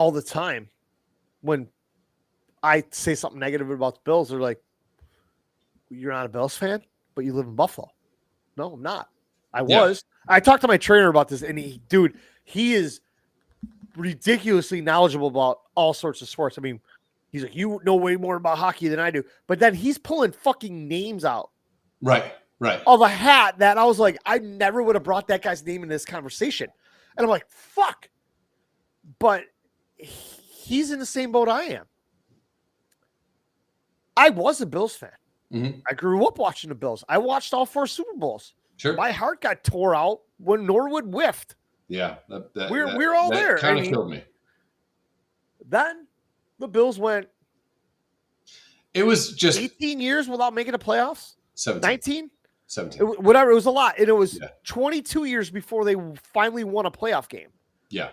all the time when I say something negative about the Bills, they're like, "You're not a Bills fan, but you live in Buffalo." No, I'm not. I was. I talked to my trainer about this, and he is ridiculously knowledgeable about all sorts of sports. I mean, he's like, "You know way more about hockey than I do," but then he's pulling fucking names out, right, of a hat that I was like, I never would have brought that guy's name in this conversation, and I'm like, "Fuck," but he's in the same boat I am. I was a Bills fan. Mm-hmm. I grew up watching the Bills. I watched all 4 Super Bowls. Sure. My heart got tore out when Norwood whiffed. Yeah. We're all there. Kind of killed me. Then the Bills went. It was just 18 years without making the playoffs. 17. 19? 17. Whatever. It was a lot. And it was 22 years before they finally won a playoff game. Yeah.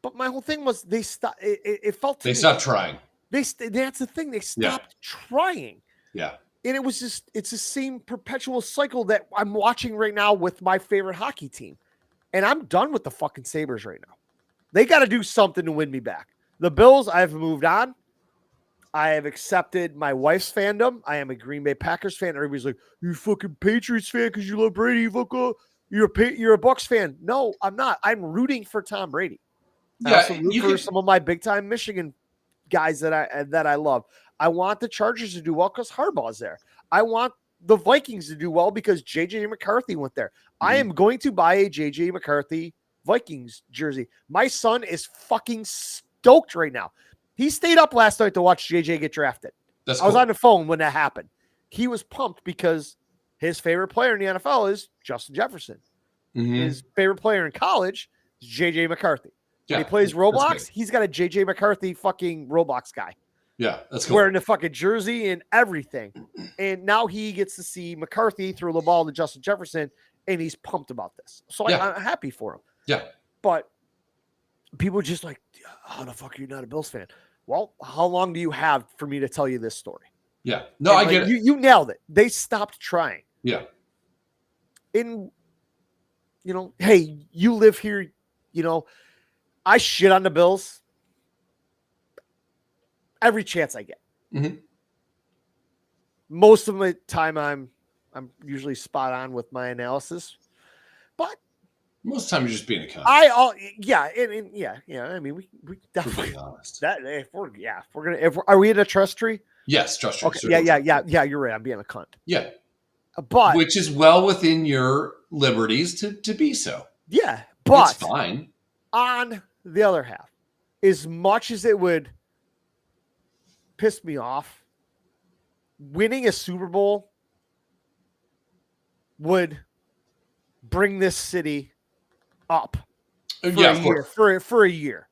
But my whole thing was they stopped. It felt they stopped trying. That's the thing. They stopped trying. Yeah. And it was it's the same perpetual cycle that I'm watching right now with my favorite hockey team. And I'm done with the fucking Sabres right now. They got to do something to win me back. The Bills, I've moved on. I have accepted my wife's fandom. I am a Green Bay Packers fan. Everybody's like, "You fucking Patriots fan because you love Brady. You're a Bucs fan." No, I'm not. I'm rooting for Tom Brady. I also root for some of my big time Michigan guys that I love. I want the Chargers to do well because Harbaugh's there. I want the Vikings to do well because JJ McCarthy went there. Mm-hmm. I am going to buy a JJ McCarthy Vikings jersey. My son is fucking stoked right now. He stayed up last night to watch JJ get drafted. I was on the phone when that happened. He was pumped because his favorite player in the NFL is Justin Jefferson. Mm-hmm. His favorite player in college is JJ McCarthy. Yeah, when he plays Roblox, he's got a JJ McCarthy fucking Roblox guy. Yeah, that's cool. Wearing the fucking jersey and everything. And now he gets to see McCarthy throw the ball to Justin Jefferson, and he's pumped about this. So I'm happy for him. Yeah. But people are just like, how the fuck are you not a Bills fan? Well, how long do you have for me to tell you this story? Yeah. No, I get it. You nailed it. They stopped trying. Yeah. And, hey, you live here, I shit on the Bills every chance I get. Mm-hmm. Most of the time I'm usually spot on with my analysis, but most of the time you're just being a cunt. I mean, we definitely honest. That are we in a trust tree? Yes, trust tree. Okay, yeah. You're right. I'm being a cunt. Yeah, but which is well within your liberties to be so. Yeah, but it's fine. On the other half, as much as it would piss me off, winning a Super Bowl would bring this city up for a year.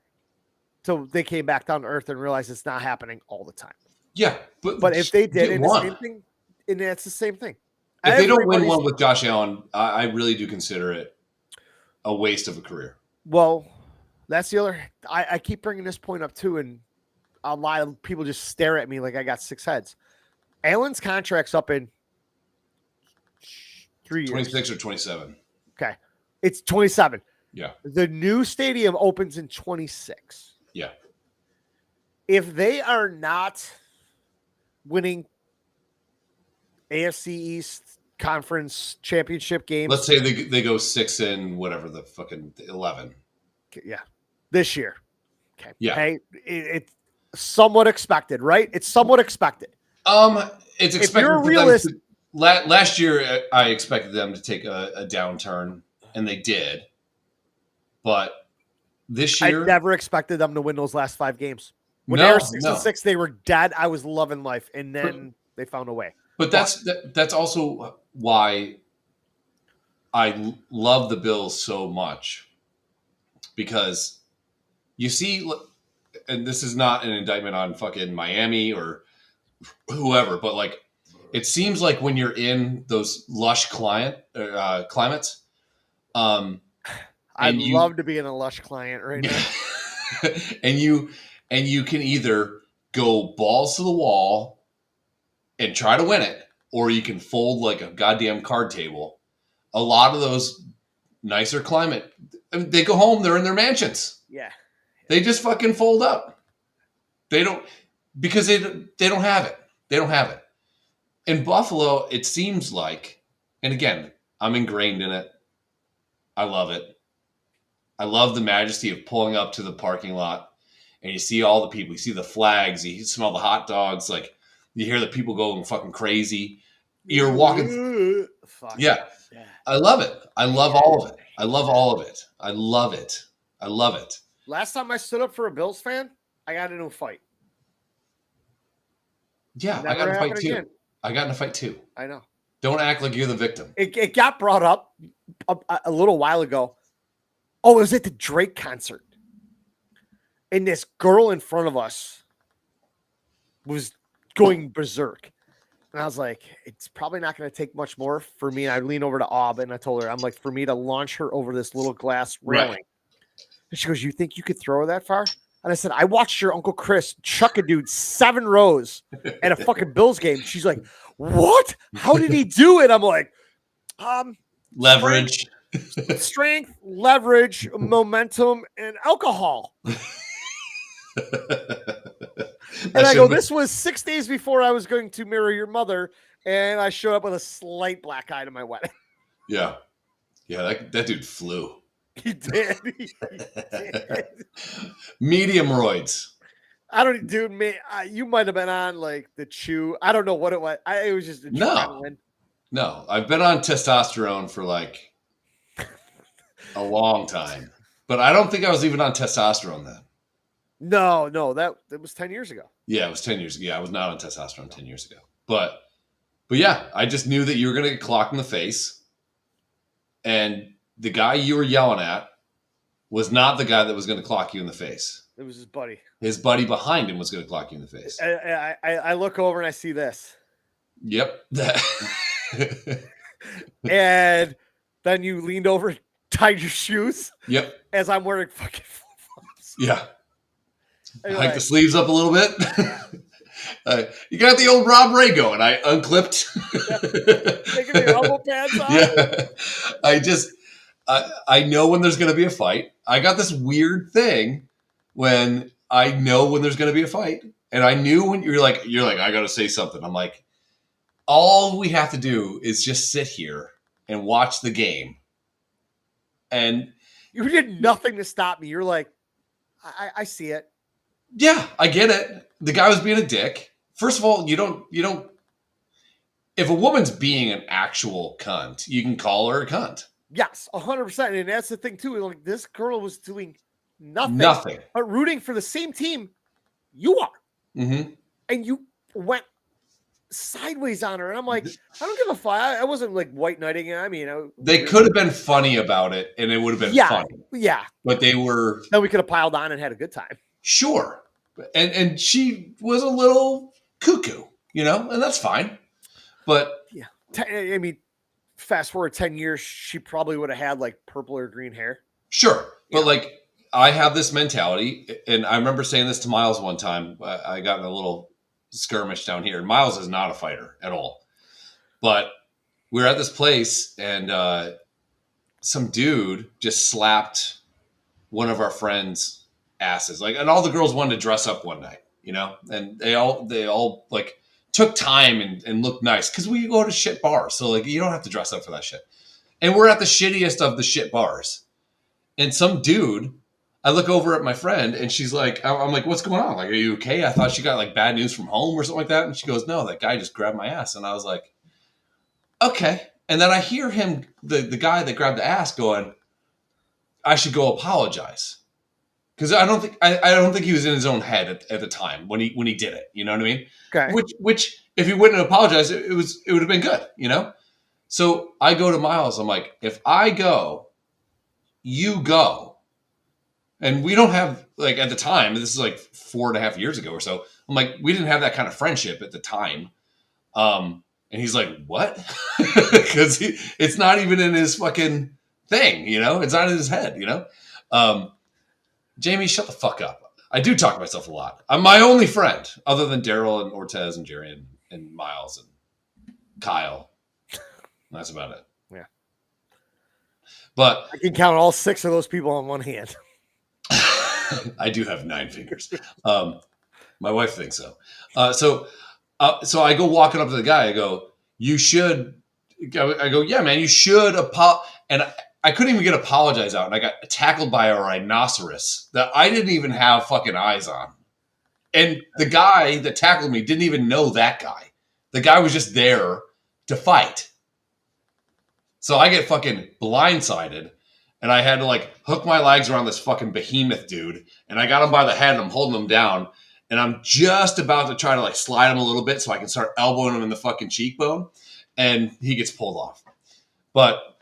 So they came back down to earth and realized it's not happening all the time. Yeah, but if they did, it's the same thing, and it's the same thing. If they don't win one with Josh Allen, I really do consider it a waste of a career. Well, that's the other. I keep bringing this point up too, and a lot of people just stare at me like I got 6 heads. Allen's contract's up in 3 years. 26 or 27. Okay. It's 27. Yeah. The new stadium opens in 26. Yeah. If they are not winning AFC East Conference Championship games. Let's say they go 6 and whatever the fucking 11. Yeah. This year. Okay. Yeah. Hey, it's somewhat expected, right? It's somewhat expected. It's expected. If you're realistic. Last year, I expected them to take a downturn, and they did. But this year, I never expected them to win those last 5 games. When they were 6-6, they were dead. I was loving life, and then they found a way. But that's also why I love the Bills so much, because you see, and this is not an indictment on fucking Miami or whoever, but like, it seems like when you're in those lush climates, I'd love to be in a lush client right now. and you can either go balls to the wall and try to win it, or you can fold like a goddamn card table. A lot of those nicer climate, they go home, they're in their mansions. Yeah. They just fucking fold up. They don't because they don't have it. They don't have it. In Buffalo, it seems like, and again, I'm ingrained in it. I love it. I love the majesty of pulling up to the parking lot and you see all the people. You see the flags. You smell the hot dogs. Like you hear the people going fucking crazy. You're walking. Fuck. Yeah. I love it. I love all of it. I love all of it. I love it. I love it. Last time I stood up for a Bills fan, I got into a fight. Yeah, I got in a fight too. I got in a fight too. I know. Don't act like you're the victim. It got brought up a little while ago. Oh, it was at the Drake concert. And this girl in front of us was going berserk. And I was like, it's probably not going to take much more for me. And I leaned over to Aub and I told her, I'm like, for me to launch her over this little glass railing. Right. And she goes, you think you could throw her that far? And I said, I watched your Uncle Chris chuck a dude 7 rows at a fucking Bills game. She's like, what? How did he do it? I'm like, leverage. Strength, leverage, momentum, and alcohol. And I go, this was 6 days before I was going to marry your mother, and I showed up with a slight black eye to my wedding. Yeah. Yeah, that dude flew. He did. He did. Medium roids. I don't, dude, man, you might have been on like the chew. I don't know what it was. It was just adrenaline. No, I've been on testosterone for like a long time, but I don't think I was even on testosterone then. No, that was 10 years ago. Yeah, it was 10 years ago. Yeah, I was not on testosterone 10 years ago. But yeah, I just knew that you were going to get clocked in the face. And the guy you were yelling at was not the guy that was going to clock you in the face. It was his buddy. His buddy behind him was going to clock you in the face. I look over and I see this. Yep. And then you leaned over, tied your shoes. Yep. As I'm wearing fucking flip-flops. Yeah. Hike the sleeves up a little bit. You got the old Rob Ray going. I unclipped. Taking your elbow pads off. Yeah. I know when there's going to be a fight. I got this weird thing when I know when there's going to be a fight. And I knew when you're like, I got to say something. I'm like, all we have to do is just sit here and watch the game. And you did nothing to stop me. You're like, I see it. Yeah, I get it. The guy was being a dick. First of all, you don't. If a woman's being an actual cunt, you can call her a cunt. Yes, 100%. And that's the thing too. Like this girl was doing nothing, but rooting for the same team you are, and you went sideways on her. And I'm like, I don't give a fuck. I wasn't like white knighting it. I mean, they could have been funny about it, and it would have been funny. Yeah, but they were. Then we could have piled on and had a good time. Sure, and she was a little cuckoo, and that's fine. But yeah, I mean, fast forward 10 years, she probably would have had like purple or green hair. Sure, but like I have this mentality, and I remember saying this to Miles one time. I got in a little skirmish down here. Miles is not a fighter at all, but we were at this place, and some dude just slapped one of our friends' asses. Like, and all the girls wanted to dress up one night, and they all like took time and looked nice because we go to shit bars, so like you don't have to dress up for that shit. And we're at the shittiest of the shit bars, and some dude. I look over at my friend and she's like, I'm like, what's going on? Like, are you okay? I thought she got like bad news from home or something like that. And she goes, no, that guy just grabbed my ass. And I was like, okay. And then I hear him, the guy that grabbed the ass going, I should go apologize. Cause I don't think he was in his own head at the time when he did it. You know what I mean? Okay. Which if he wouldn't have apologized, it would have been good, So I go to Miles. I'm like, if I go, you go. And we don't have, like, at the time, this is like 4.5 years ago or so. I'm like, we didn't have that kind of friendship at the time. And he's like, what? Because it's not even in his fucking thing, It's not in his head, Jamie, shut the fuck up. I do talk to myself a lot. I'm my only friend, other than Daryl and Ortez and Jerry and Miles and Kyle. That's about it. Yeah. But I can count all 6 of those people on one hand. I do have 9 fingers. My wife thinks so. So I go walking up to the guy. I go, you should. I go, yeah, man, you should and I couldn't even get apologize out, and I got tackled by a rhinoceros that I didn't even have fucking eyes on. And the guy that tackled me didn't even know that guy. The guy was just there to fight. So I get fucking blindsided, and I had to like hook my legs around this fucking behemoth dude, and I got him by the head and I'm holding him down, and I'm just about to try to like slide him a little bit so I can start elbowing him in the fucking cheekbone, and he gets pulled off. But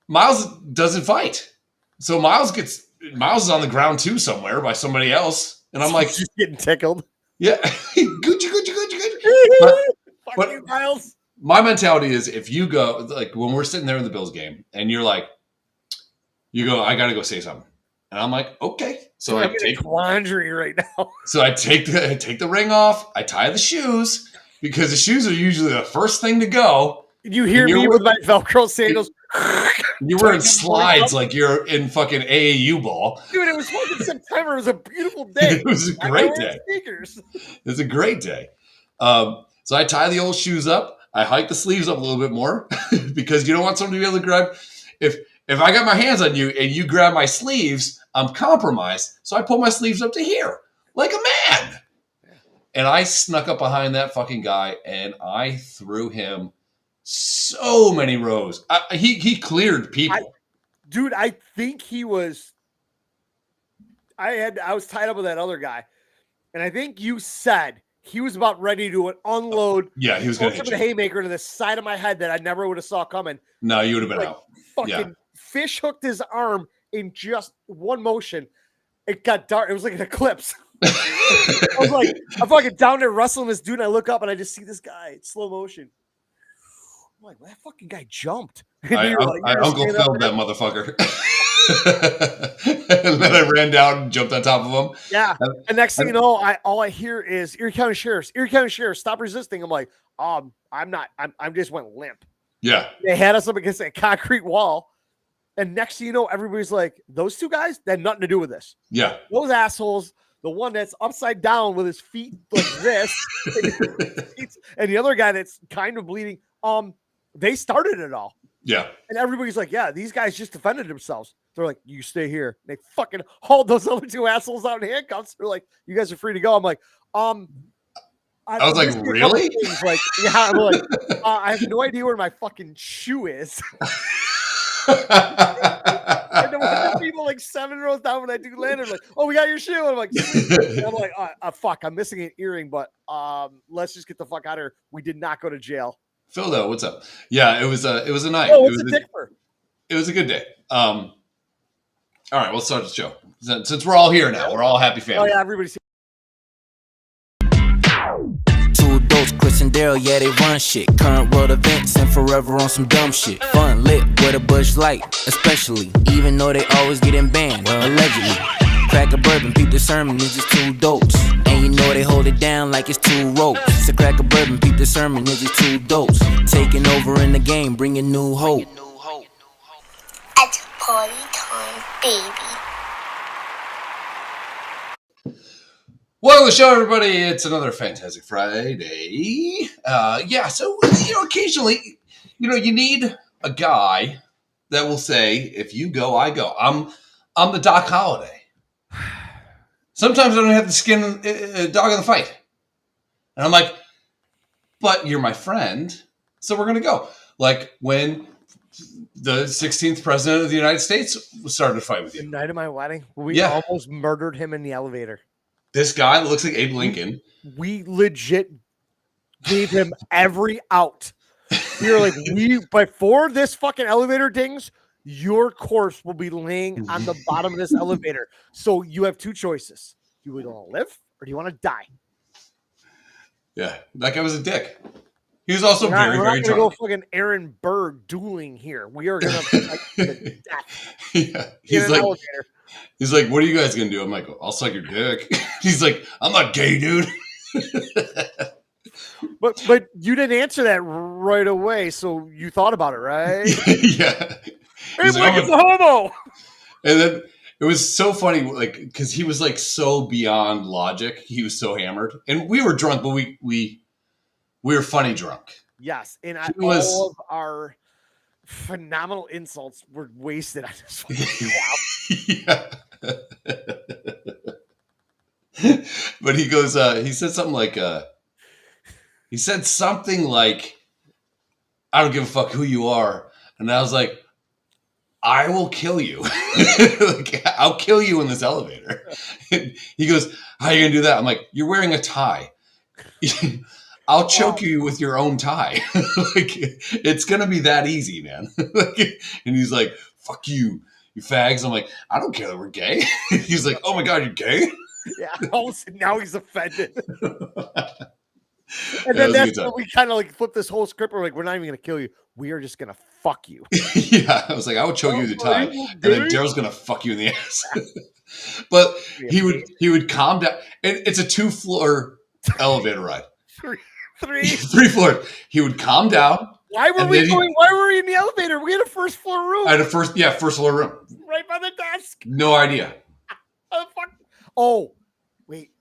Miles doesn't fight. So Miles is on the ground too somewhere by somebody else. And I'm like, just getting tickled. Yeah. Gucci. But you, Miles. My mentality is if you go, like when we're sitting there in the Bills game and you're like, you go, I got to go say something. And I'm like, okay. So I'm in a quandary right now. So I take the ring off. I tie the shoes because the shoes are usually the first thing to go. You hear me with my Velcro sandals. You're wearing slides like you're in fucking AAU ball. Dude, it was fucking September. It was a beautiful day. It was a great day. Sneakers. It was a great day. So I tie the old shoes up. I hike the sleeves up a little bit more because you don't want someone to be able to grab. If I got my hands on you and you grab my sleeves, I'm compromised. So I pull my sleeves up to here like a man. And I snuck up behind that fucking guy and I threw him so many rows. He cleared people. I think he was. I was tied up with that other guy, and I think you said he was about ready to unload. Yeah, he was going to hit a haymaker to the side of my head that I never would have saw coming. No, you would have been out. Fucking fish hooked his arm in just one motion. It got dark. It was like an eclipse. I was like, I'm fucking down there wrestling this dude, and I look up and I just see this guy in slow motion. I'm like, well, that fucking guy jumped. I Uncle Phil that motherfucker. And then I ran down and jumped on top of him. Yeah. And next thing you know, all I hear is Erie County Sheriff's, stop resisting. I'm like, I'm just went limp. Yeah. They had us up against a concrete wall. And next thing you know, everybody's like, those two guys, that had nothing to do with this. Yeah. Those assholes, the one that's upside down with his feet like this, and the other guy that's kind of bleeding, they started it all. Yeah. And everybody's like, yeah, these guys just defended themselves. They're like, you stay here. They fucking hauled those other two assholes out in handcuffs. They're like, you guys are free to go. I'm like, I was like, really? Like, yeah, I'm like, I have no idea where my fucking shoe is. And then people like 7 rows down when I do land, like, oh, we got your shoe. And I'm like, fuck, I'm missing an earring, but let's just get the fuck out of here. We did not go to jail. Phil, though, what's up? Yeah, it was a night. Oh, it was a good day. All right, we'll start the show. Since we're all here now, we're all happy family. Oh yeah, everybody's here. Two adults, Chris and Daryl, yeah, they run shit. Current world events and forever on some dumb shit. Fun lit with a Bush Light, especially. Even though they always getting banned, allegedly. Crack a bourbon, peep the sermon, it's just two dolts. And you know they hold it down like it's two ropes. So crack a bourbon, peep the sermon, it's just two dolts. Taking over in the game, bringing new hope. It's party time, baby. Welcome to the show, everybody. It's another fantastic Friday. So, occasionally, you need a guy that will say, if you go, I go. I'm the Doc Holliday. Sometimes I don't have to skin a dog in the fight. And I'm like, but you're my friend, so we're going to go. Like when the 16th president of the United States started to fight with you. The night of my wedding, we almost murdered him in the elevator. This guy that looks like Abe Lincoln. We legit gave him every out. We were like, before this fucking elevator dings, your corpse will be laying on the bottom of this elevator. So you have two choices. You either want to live or do you want to die? Yeah, that guy was a dick. He was also very, very drunk. We're not going to go fucking Aaron Burr dueling here. We are going to fight to death. Yeah, he's like, what are you guys going to do? I'm like, I'll suck your dick. He's like, I'm not gay, dude. But you didn't answer that right away, so you thought about it, right? Yeah. Hey, Mike, it's a homo. And It was so funny, like, because he was like so beyond logic. He was so hammered, and we were drunk, but we were funny drunk. Yes, and He was- all of our phenomenal insults were wasted on this fucking Yeah. But he goes, he said something like, I don't give a fuck who you are. And I was like, I will kill you. Like, I'll kill you in this elevator. He goes, how are you going to do that? I'm like, you're wearing a tie. I'll choke you with your own tie. Like, it's going to be that easy, man. And he's like, fuck you, you fags. I'm like, I don't care that we're gay. He's like, oh my God, you're gay? Yeah, all of a sudden now he's offended. And Yeah, then it was a that's good time. when we kind of like flip this whole script. We're like, we're not even going to kill you. We are just going to fuck you. Yeah, I was like, I would choke you with the tie, and then Daryl's gonna fuck you in the ass. But he would calm down. And it's a 2-floor elevator ride. Three. 3 floors. He would calm down. Why were we in the elevator? We had a first floor room. I had a first floor room. Right by the desk. No idea. Oh, fuck. Oh, wait.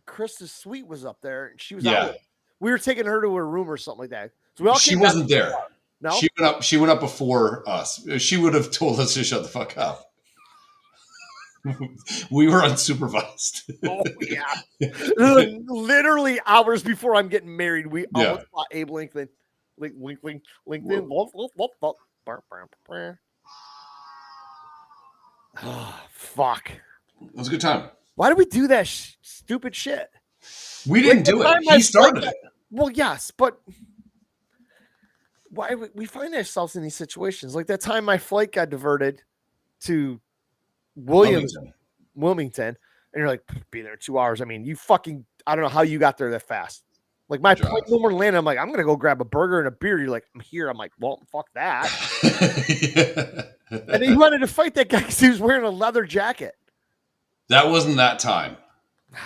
Krista's suite was up there, and she was out. We were taking her to her room or something like that. So we all She wasn't there. No, She went up before us. She would have told us to shut the fuck up. We were unsupervised. Oh yeah. Literally hours before I'm getting married, we almost bought Abe LinkedIn. LinkedIn. Oh, fuck. It was a good time. Why did we do that stupid shit? We didn't do it. He started it. Well, yes, but why we find ourselves in these situations? Like that time my flight got diverted to Wilmington, and you're like, be there 2 hours. I mean, I don't know how you got there that fast. Like my plane no more landed. I'm like, I'm gonna go grab a burger and a beer. You're like, I'm here. I'm like, well, fuck that. And then he wanted to fight that guy because he was wearing a leather jacket. That wasn't that time.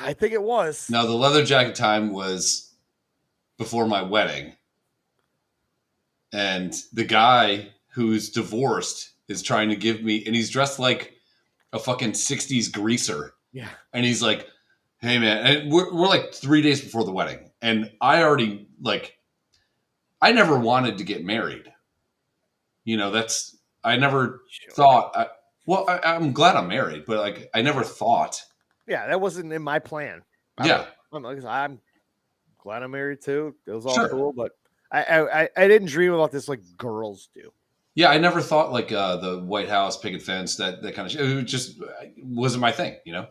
I think it was. No, the leather jacket time was before my wedding. And the guy who's divorced is trying to give me, and he's dressed like a fucking 60s greaser. Yeah. And he's like, hey man, and we're like 3 days before the wedding. And I already, like, I never wanted to get married. You know, I never thought, I'm glad I'm married, but like, I never thought. Yeah, that wasn't in my plan. I'm glad I'm married too. It was all cool, but I didn't dream about this like girls do. Yeah, I never thought like the White House, picket fence, that kind of shit. It just wasn't my thing, you know?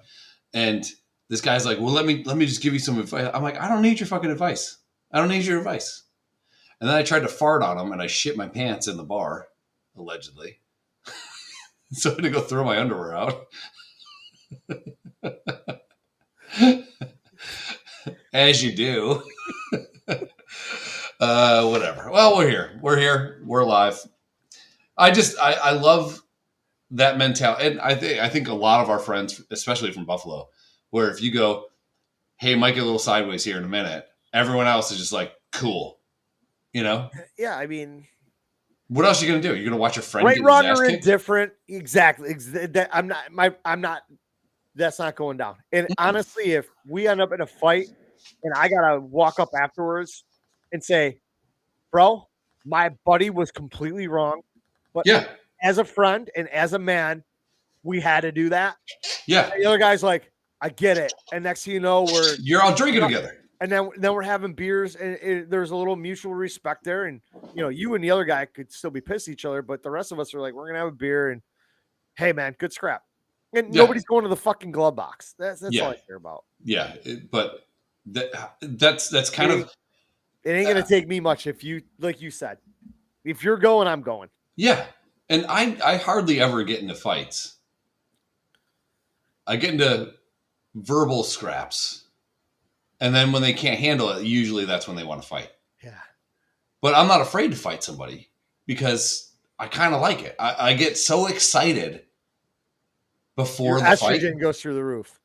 And this guy's like, well, let me just give you some advice. I'm like, I don't need your fucking advice. I don't need your advice. And then I tried to fart on him and I shit my pants in the bar, allegedly. So I had to go throw my underwear out. As you do. Whatever. Well, we're here. We're alive. I love that mentality. And I think a lot of our friends, especially from Buffalo, where if you go, hey, might get a little sideways here in a minute, everyone else is just like, cool. You know? Yeah, I mean, what else are you gonna do? You're gonna watch your friend right, get wrong, his ass or kicked? indifferent. Exactly. I'm not. That's not going down. And honestly, if we end up in a fight and I gotta walk up afterwards and say, bro, my buddy was completely wrong, but as a friend and as a man, we had to do that. Yeah. And the other guy's like, I get it. And next thing you know, you're all drinking together. And then we're having beers, and there's a little mutual respect there. And you and the other guy could still be pissed at each other, but the rest of us are like, we're gonna have a beer, and hey, man, good scrap. And nobody's going to the fucking glove box. That's all I care about. Yeah, but that's kind of. It ain't gonna take me much if you, like you said, if you're going, I'm going. Yeah, and I hardly ever get into fights. I get into verbal scraps. And then when they can't handle it, usually that's when they want to fight. Yeah. But I'm not afraid to fight somebody because I kind of like it. I get so excited before the fight. Estrogen goes through the roof.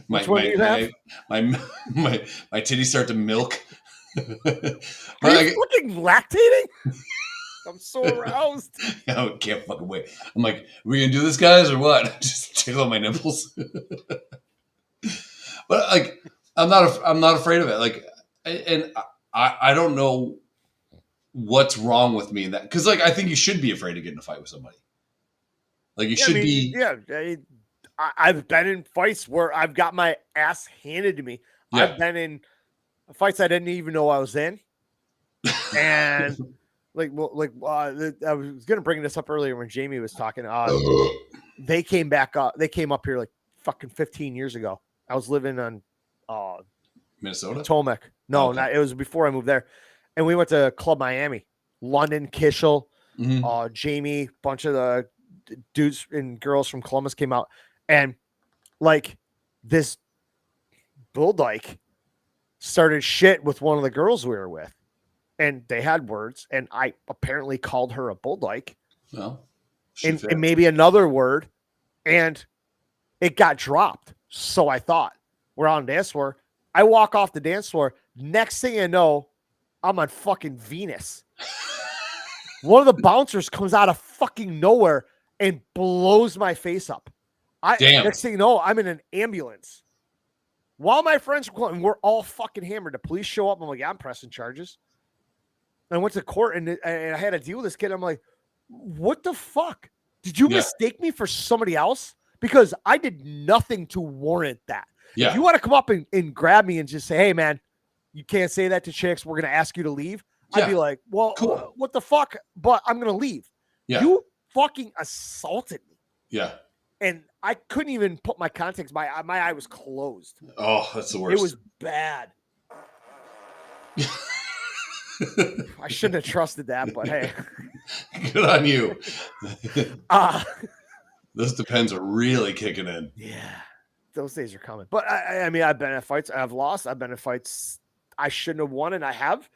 my titties start to milk. Are you fucking lactating? I'm so aroused. I can't fucking wait. I'm like, we gonna do this, guys, or what? Just tickle my nipples. But like, I'm not afraid of it. Like, and I don't know what's wrong with me in that, because like I think you should be afraid to get in a fight with somebody. Like you should be. Yeah, I've been in fights where I've got my ass handed to me. Yeah. I've been in fights I didn't even know I was in, and I was gonna bring this up earlier when Jamie was talking. They came back up. They came up here like fucking 15 years ago. I was living on Minnesota? Potomac. No, Okay. not. It was before I moved there, and we went to Club Miami, London, Kishel, Jamie, bunch of the dudes and girls from Columbus came out, and like this bull dyke started shit with one of the girls we were with, and they had words, and I apparently called her a bull dyke, Well, and maybe another word, and it got dropped. So I thought, we're on the dance floor. I walk off the dance floor. Next thing I know, I'm on fucking Venus. One of the bouncers comes out of fucking nowhere and blows my face up. Damn. Next thing you know, I'm in an ambulance. While my friends were calling, we're all fucking hammered. The police show up. I'm like, yeah, I'm pressing charges. And I went to court and I had to deal with this kid. I'm like, what the fuck? Did you mistake me for somebody else? Because I did nothing to warrant that. Yeah. If you want to come up and grab me and just say, hey, man, you can't say that to chicks. We're going to ask you to leave. Yeah. I'd be like, well, Cool. What the fuck? But I'm going to leave. Yeah. You fucking assaulted me. Yeah. And I couldn't even put my context. My eye was closed. Oh, that's the worst. It was bad. I shouldn't have trusted that, but hey. Good on you. Uh, Those depends are really kicking in. Yeah, those days are coming. But I mean, I've been in fights. I've lost. I've been in fights I shouldn't have won, and I have.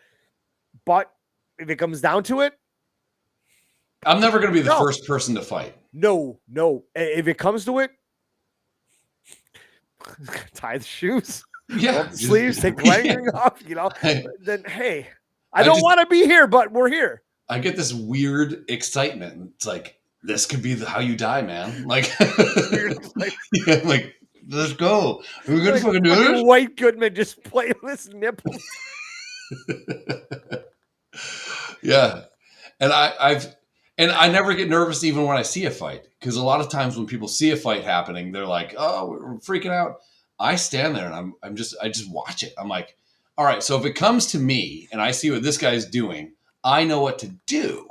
But if it comes down to it, I'm never going to be the first person to fight. No. If it comes to it, tie the shoes, Yeah, roll the sleeves, take the wedding ring off. Then hey, I don't want to be here, but we're here. I get this weird excitement. It's like, this could be how you die, man. Like, yeah, like, let's go. Are we gonna fucking do this? White Goodman just play with his nipples. Yeah, and I never get nervous even when I see a fight, because a lot of times when people see a fight happening, they're like, "Oh, we're freaking out." I stand there and I just watch it. I'm like, all right, so if it comes to me and I see what this guy's doing, I know what to do.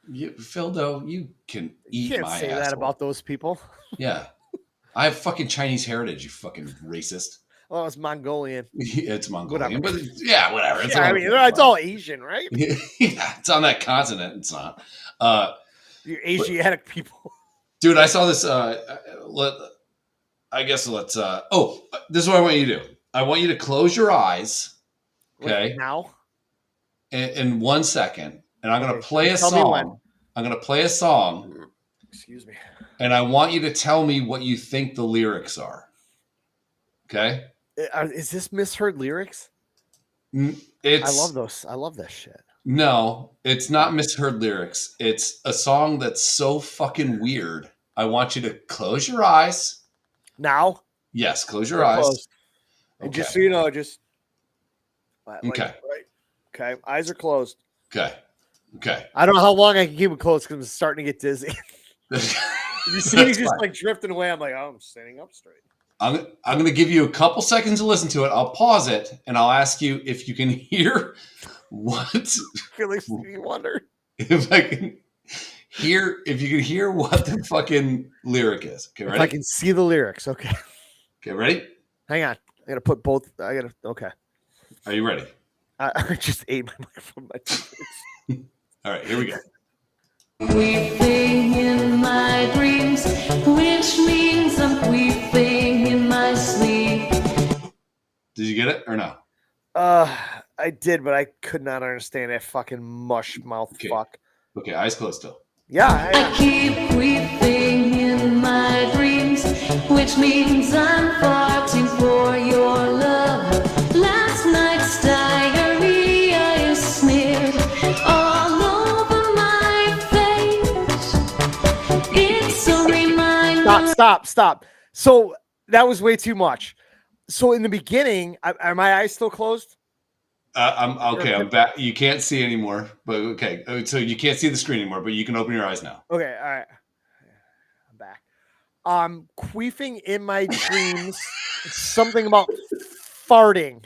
Phildo, you can eat You can't my say asshole. that about those people. Yeah. I have fucking Chinese heritage, you fucking racist. Oh, it's Mongolian. It's Mongolian. Whatever. But yeah, whatever. It's all Asian, right? Yeah, it's on that continent. It's not. You're Asiatic people. Dude, I saw this. This is what I want you to do. I want you to close your eyes. Okay. Like now? In 1 second. And I'm going to play a Tell me when. song. I'm going to play a song. Excuse me. And I want you to tell me what you think the lyrics are. Okay? Is this misheard lyrics? I love those. I love that shit. No, it's not misheard lyrics. It's a song that's so fucking weird. I want you to close your eyes. Now? Yes, close your eyes. Closed. And just so you know, okay. Right. Okay. Eyes are closed. Okay. I don't know how long I can keep it closed because I'm starting to get dizzy. You see me just like drifting away. I'm like, oh, I'm standing up straight. I'm going to give you a couple seconds to listen to it. I'll pause it and I'll ask you if you can hear what. I feel like Stevie Wonder. If you can hear what the fucking lyric is. Okay, ready? If I can see the lyrics. Okay. Okay, ready? Hang on. I got to put both. Okay. Are you ready? I just ate my microphone. All right, here we go. Weeping in my dreams, which means I'm weeping in my sleep. Did you get it or no? I did, but I could not understand that fucking mush mouth fuck. Okay, eyes closed still. Yeah. I keep weeping in my dreams, which means I'm farting for your love. Last night's diarrhea is Stop. So that was way too much. So in the beginning, are my eyes still closed? I'm okay. I'm back. You can't see anymore, but okay. So you can't see the screen anymore, but you can open your eyes now. Okay, all right. I'm back. Queefing in my dreams. Something about farting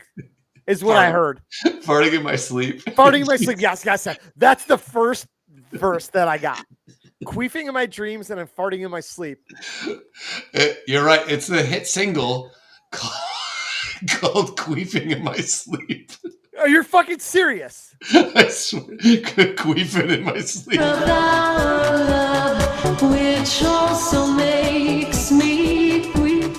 is what I heard. Farting in my sleep. Farting in my sleep. Yes. That's the first verse that I got. Queefing in my dreams and I'm farting in my sleep. You're right. It's the hit single called "Queefing in My Sleep." Are you fucking serious? I swear, queefing in my sleep. Love, which also makes me weep.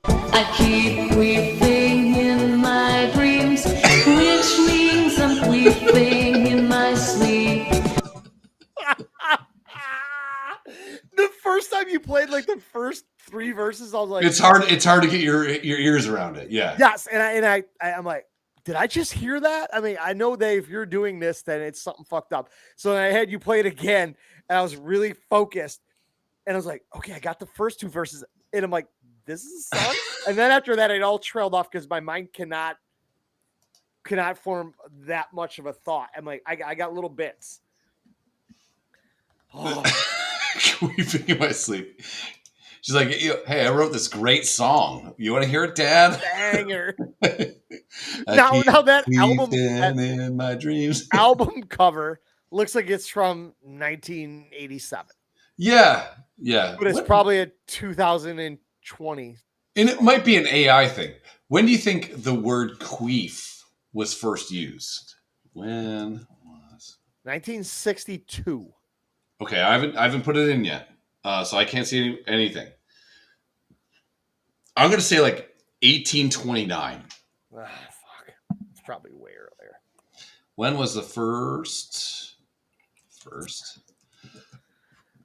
I keep weeping in my dreams, which means I'm weeping in my sleep. The first time you played like the first 3 verses, I was like, It's hard to get your ears around it. Yeah. yes, and I'm like, did I just hear that? I mean, I know that if you're doing this, then it's something fucked up. So then I had you play it again, and I was really focused, and I was like, okay, I got the first 2 verses, and I'm like, this is a song. And then after that, it all trailed off because my mind cannot form that much of a thought. I'm like, I got little bits. Oh. Queefing in my sleep. She's like, hey, I wrote this great song. You want to hear it, Dad? Banger. Now that album in my dreams. album cover looks like it's from 1987. Yeah. But it's probably a 2020. And it might be an AI thing. When do you think the word queef was first used? When was 1962. Okay, I haven't put it in yet. So I can't see anything. I'm gonna say like 1829. Fuck. It's probably way earlier. When was the first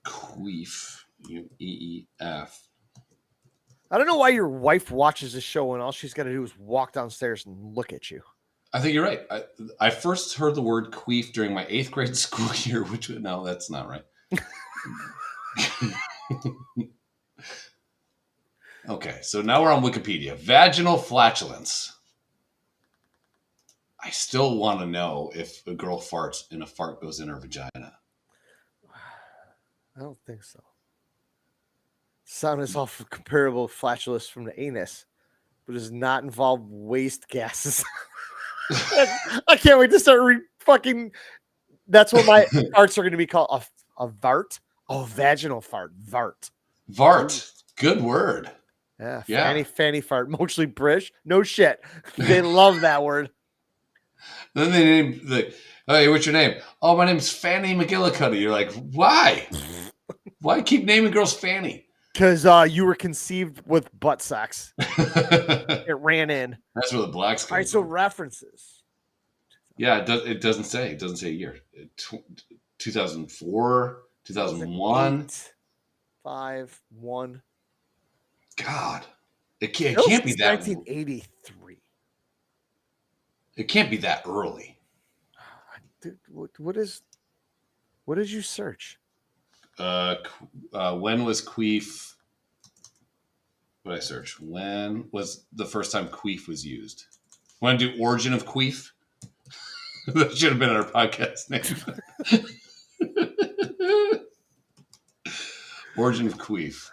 queef? U-E-E-F. I don't know why your wife watches this show and all she's got to do is walk downstairs and look at you. I think you're right. I first heard the word queef during my 8th grade school year, no, that's not right. Okay, so now we're on Wikipedia. Vaginal flatulence. I still want to know if a girl farts and a fart goes in her vagina. I don't think so. Sound is awful comparable to flatulence from the anus, but does not involve waste gases. I can't wait to start fucking. That's what my farts are going to be called. A vart? Oh, vaginal fart. Vart. Vart. Good word. Yeah. Fanny fart. Mostly British. No shit. They love that word. Then they name hey, what's your name? Oh, my name's Fanny McGillicuddy. You're like, why? Why keep naming girls Fanny? Because you were conceived with butt sex. It ran in. That's where the blacks come All right, so from. references. Yeah, it doesn't say. It doesn't say a year. 2004, 2001. 5, 1. God. It can't be that. 1983. It can't be that early. Dude, what did you search? When was queef? What did I search? When was the first time queef was used? Want to do origin of queef? That should have been our podcast name. Origin of queef.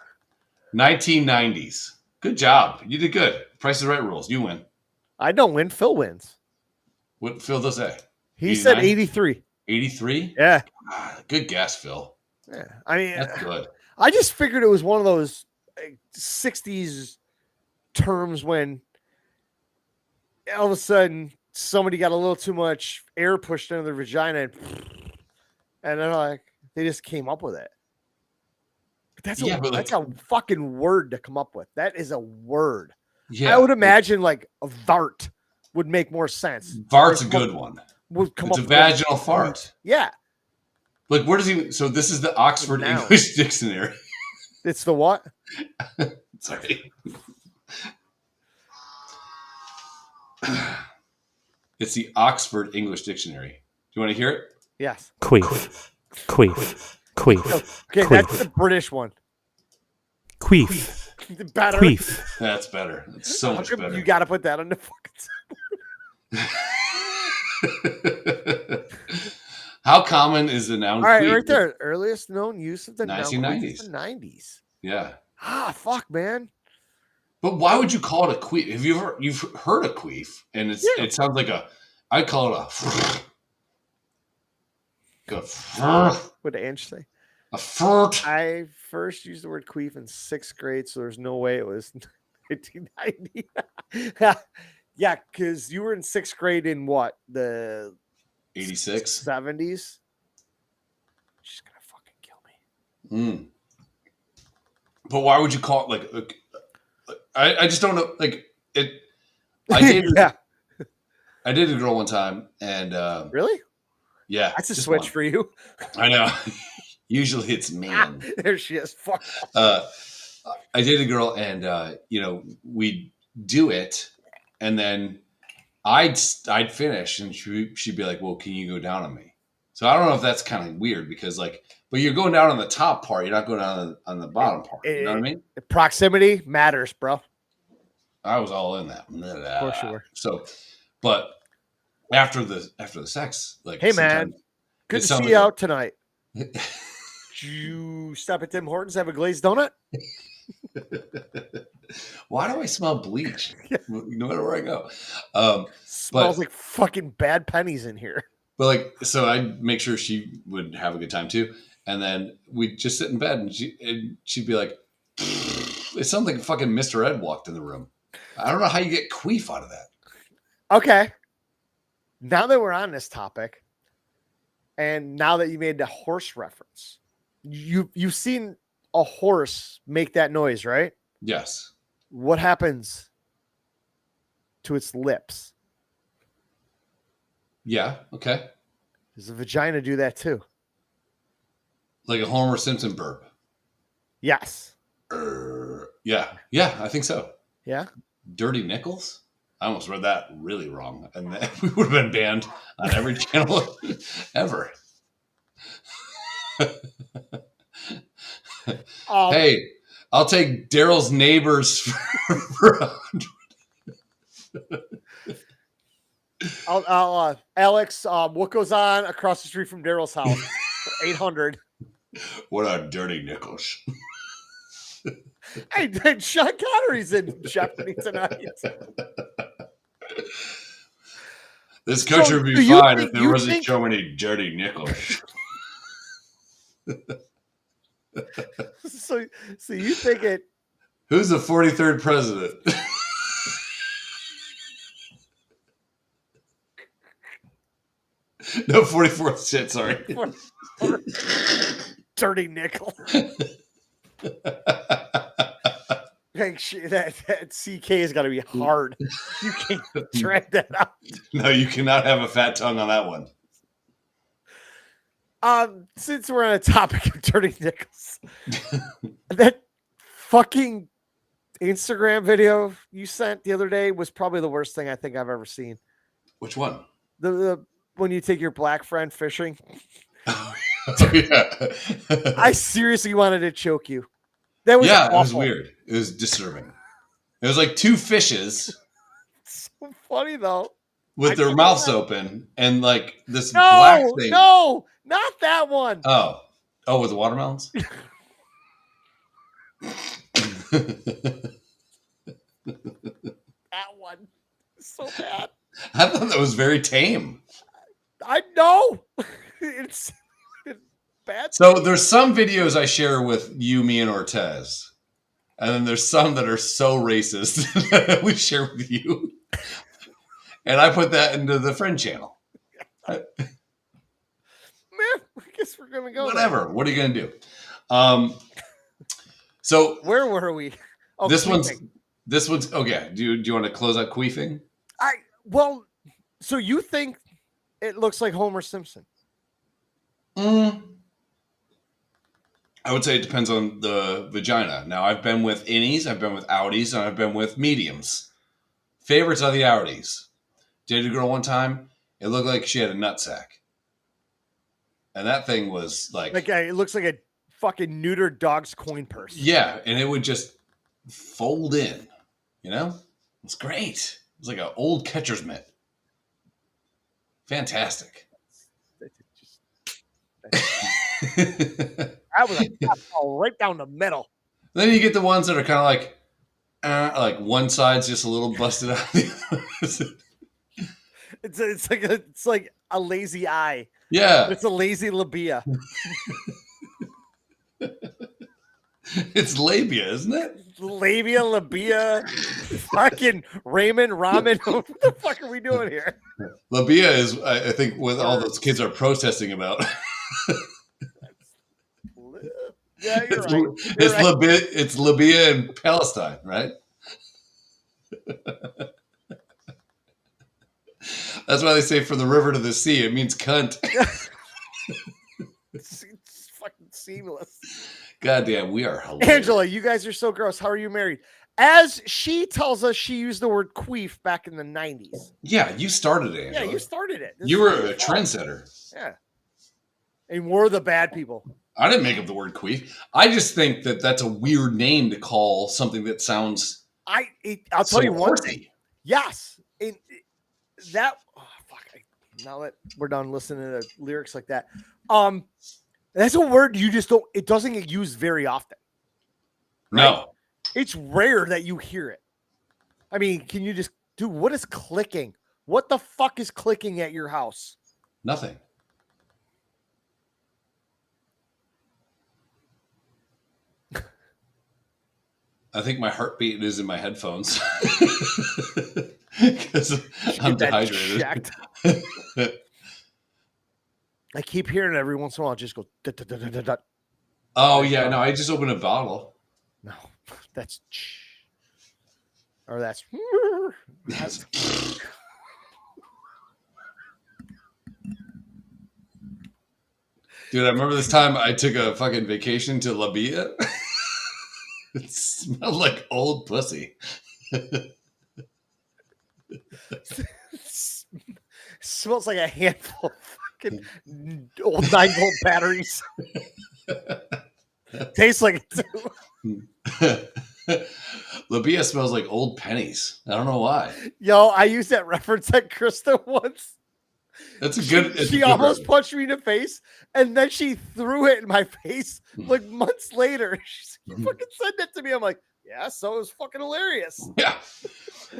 1990s. Good job. You did good. Price is Right rules. You win. I don't win. Phil wins. What Phil does say? He said 83. 83? Yeah. Good guess, Phil. Yeah. I mean, that's good. I just figured it was one of those 60s terms when all of a sudden somebody got a little too much air pushed into their vagina and they're like, they just came up with it. But that's a fucking word to come up with. That is a word. Yeah. I would imagine like a vart would make more sense. Vart's a good one. It's a vaginal fart. Yeah. Like, where does he? So this is the Oxford English Dictionary. It's the what? Sorry. It's the Oxford English Dictionary. Do you want to hear it? Yes. Queef. Okay, that's the British one. Queef. Better. Queef. That's better. It's so How much come better. you got to put that on the fucking. How common is the noun All right, queef? right there. Earliest known use of the noun queef 1990s. is the 90s. Yeah. Ah, fuck, man. But why would you call it a queef? Have you've heard a queef? And it sounds like I call it What did Ange say? a furt. I first used the word queef in 6th grade, so there's no way it was 1990. Yeah, because you were in 6th grade in what? The 86. 70s? She's gonna fucking kill me. But why would you call it like I just don't know. Like it I dated Yeah. I dated a girl one time and Really? yeah. That's a just switch one. for you. I know. Usually it's man. There she is. Fuck. I dated a girl and we'd do it and then I'd finish and she'd be like, well, can you go down on me? So I don't know if that's kind of weird because but you're going down on the top part. You're not going down on the bottom part. You know what I mean? Proximity matters, bro. I was all in that. Of course you were. So, but after the sex, like, Hey, man. Good it to sounds see you like out tonight. Did you stop at Tim Hortons, have a glazed donut? Why do I smell bleach? No matter where I go. Smells like fucking bad pennies in here. But so I'd make sure she would have a good time too. And then we'd just sit in bed and she'd be like, it sounds like fucking Mr. Ed walked in the room. I don't know how you get queef out of that. Okay. Now that we're on this topic, and now that you made the horse reference, you've seen a horse make that noise, right? Yes. What happens to its lips? Yeah. Okay. Does the vagina do that too? Like a Homer Simpson burp. Yes. Yeah. Yeah, I think so. Yeah. Dirty nickels? I almost read that really wrong. And then we would have been banned on every channel ever. Hey, I'll take Daryl's neighbors for 100. Alex, what goes on across the street from Daryl's house? 800. What are dirty nickels? Hey, Sean Connery's in Jeopardy tonight. This country would be fine if there wasn't so many dirty nickels. So you think it? Who's the 43rd president? No, 44th. Shit, sorry. Dirty nickel. That CK has got to be hard. You can't drag that out. No, you cannot have a fat tongue on that one. Since we're on a topic of dirty nickels, that fucking Instagram video you sent the other day was probably the worst thing I think I've ever seen. Which one? The when you take your black friend fishing. Oh, yeah. I seriously wanted to choke you. That was awful. It was weird. It was disturbing. It was like two fishes. So funny though. With their mouths open and like this No, black thing. No, not that one. Oh, with the watermelons? That one. So bad. I thought that was very tame. I know. It's bad. So there's some videos I share with you, me, and Ortez. And then there's some that are so racist that we share with you. And I put that into the friend channel. Man, I guess we're going to go. Whatever. What are you going to do? So where were we? Oh, this queefing. one's okay. Do you want to close out queefing? So you think it looks like Homer Simpson? I would say it depends on the vagina. Now, I've been with innies, I've been with outies, and I've been with mediums. Favorites are the outies. Dated a girl one time. It looked like she had a nutsack. And that thing was like... it looks like a fucking neutered dog's coin purse. Yeah, and it would just fold in. You know, it's great. It was like an old catcher's mitt. Fantastic. I was like, right down the middle. Then you get the ones that are kind of like one side's just a little busted out. It's like a lazy eye. Yeah, It's a lazy labia. it's labia, isn't it? Labia, labia, fucking ramen, ramen. What the fuck are we doing here? Labia is, I think, what all those kids are protesting about. Yeah, you're it's, right. It's Libya. It's Libya and Palestine, right? That's why they say from the river to the sea. It means cunt. It's fucking seamless. Goddamn, we are hilarious. Angela, you guys are so gross. How are you married? As she tells us, she used the word queef back in the 90s. Yeah, you started it, Angela. Yeah, you started it. You were a trendsetter. Yeah. And we're the bad people. I didn't make up the word queef. I just think that that's a weird name to call something that sounds. I'll tell you one thing. Horsey. Yes. Now that we're done listening to lyrics like that, that's a word you just don't. It doesn't get used very often. Right? No. It's rare that you hear it. I mean, can you just what is clicking? What the fuck is clicking at your house? Nothing. I think my heartbeat is in my headphones because I'm dehydrated. I keep hearing it every once in a while. Just go. Oh yeah, no, I just opened a bottle. No, that's or that's. Dude, I remember this time I took a fucking vacation to Labia. It smelled like old pussy. Smells like a handful of fucking old 9-volt batteries. Tastes like it too. Labia smells like old pennies. I don't know why. Yo, I used that reference at Krista once. That's a good. She almost punched me in the face, and then she threw it in my face like months later. She's like, "You fucking said that to me." I'm like, "Yeah, so it was fucking hilarious." Yeah,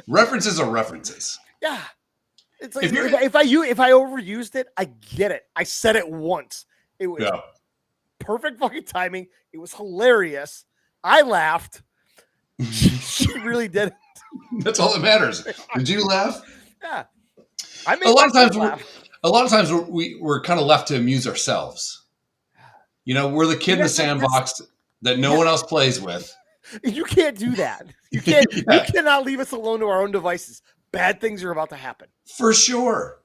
references are references. Yeah, it's like if I overused it, I get it. I said it once. It was perfect fucking timing. It was hilarious. I laughed. She really did. That's all that matters. Did you laugh? Yeah. A lot of times we're kind of left to amuse ourselves. You know, we're the kid in the sandbox that no one else plays with. You can't do that. You can't. You cannot leave us alone to our own devices. Bad things are about to happen. For sure.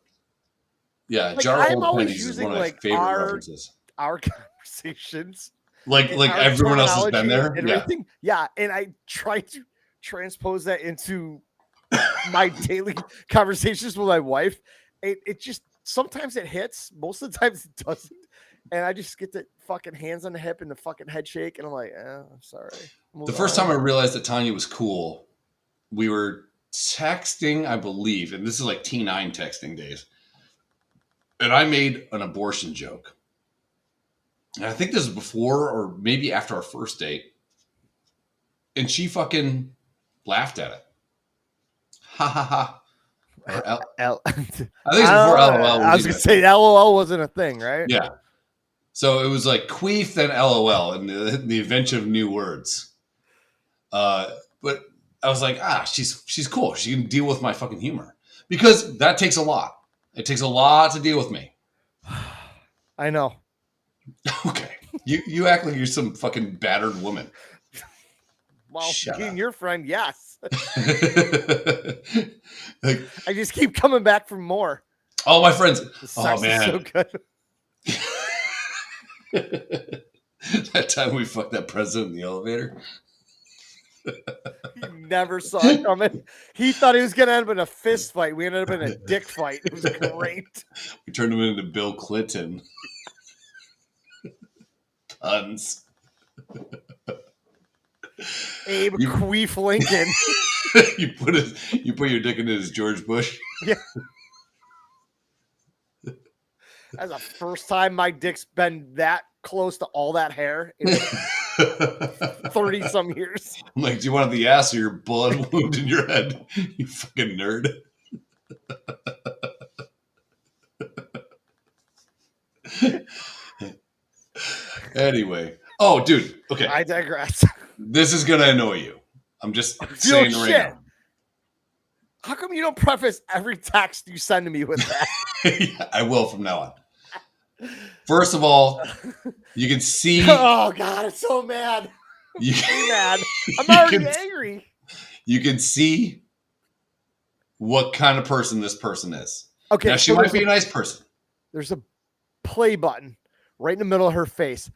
Yeah, Like, jar I'm old always pennies is using one of my favorite references. Our conversations. Like everyone else has been there. And everything. Yeah, and I try to transpose that into my daily conversations with my wife. It just sometimes it hits, most of the times it doesn't, and I just get the fucking hands on the hip and the fucking head shake, and I'm like, I'm sorry. The first time I realized that Tanya was cool, we were texting, I believe, and this is like T9 texting days, and I made an abortion joke, and I think this is before or maybe after our first date, and she fucking laughed at it. Ha ha ha. I think it's before LOL. I was gonna say LOL wasn't a thing, right? Yeah. So it was like queef, then LOL, and the invention of new words. But I was like, she's cool. She can deal with my fucking humor because that takes a lot. It takes a lot to deal with me. I know. Okay, you act like you're some fucking battered woman. Well, Shut being up. your friend, yes. Like, I just keep coming back for more. all my friends. The sex Oh is man, so good. that time we fucked that president in the elevator. He never saw it coming. He thought he was gonna end up in a fist fight. We ended up in a dick fight. It was great. We turned him into Bill Clinton. Tons. Abe You- Queef Lincoln. you put your dick into his George Bush. Yeah. That's the first time my dick's been that close to all that hair in 30 some years. I'm like, do you want the ass or your bullet wound in your head? You fucking nerd. Anyway. Oh, dude. Okay. I digress. This is going to annoy you. I'm just Feel saying right shit. now. How come you don't preface every text you send to me with that? I will from now on. First of all, you can see. Oh, God, I'm so mad. You, I'm mad. I'm you already can- angry. You can see what kind of person this person is. Okay, Now, she so might be a nice person. there's a play button right in the middle of her face.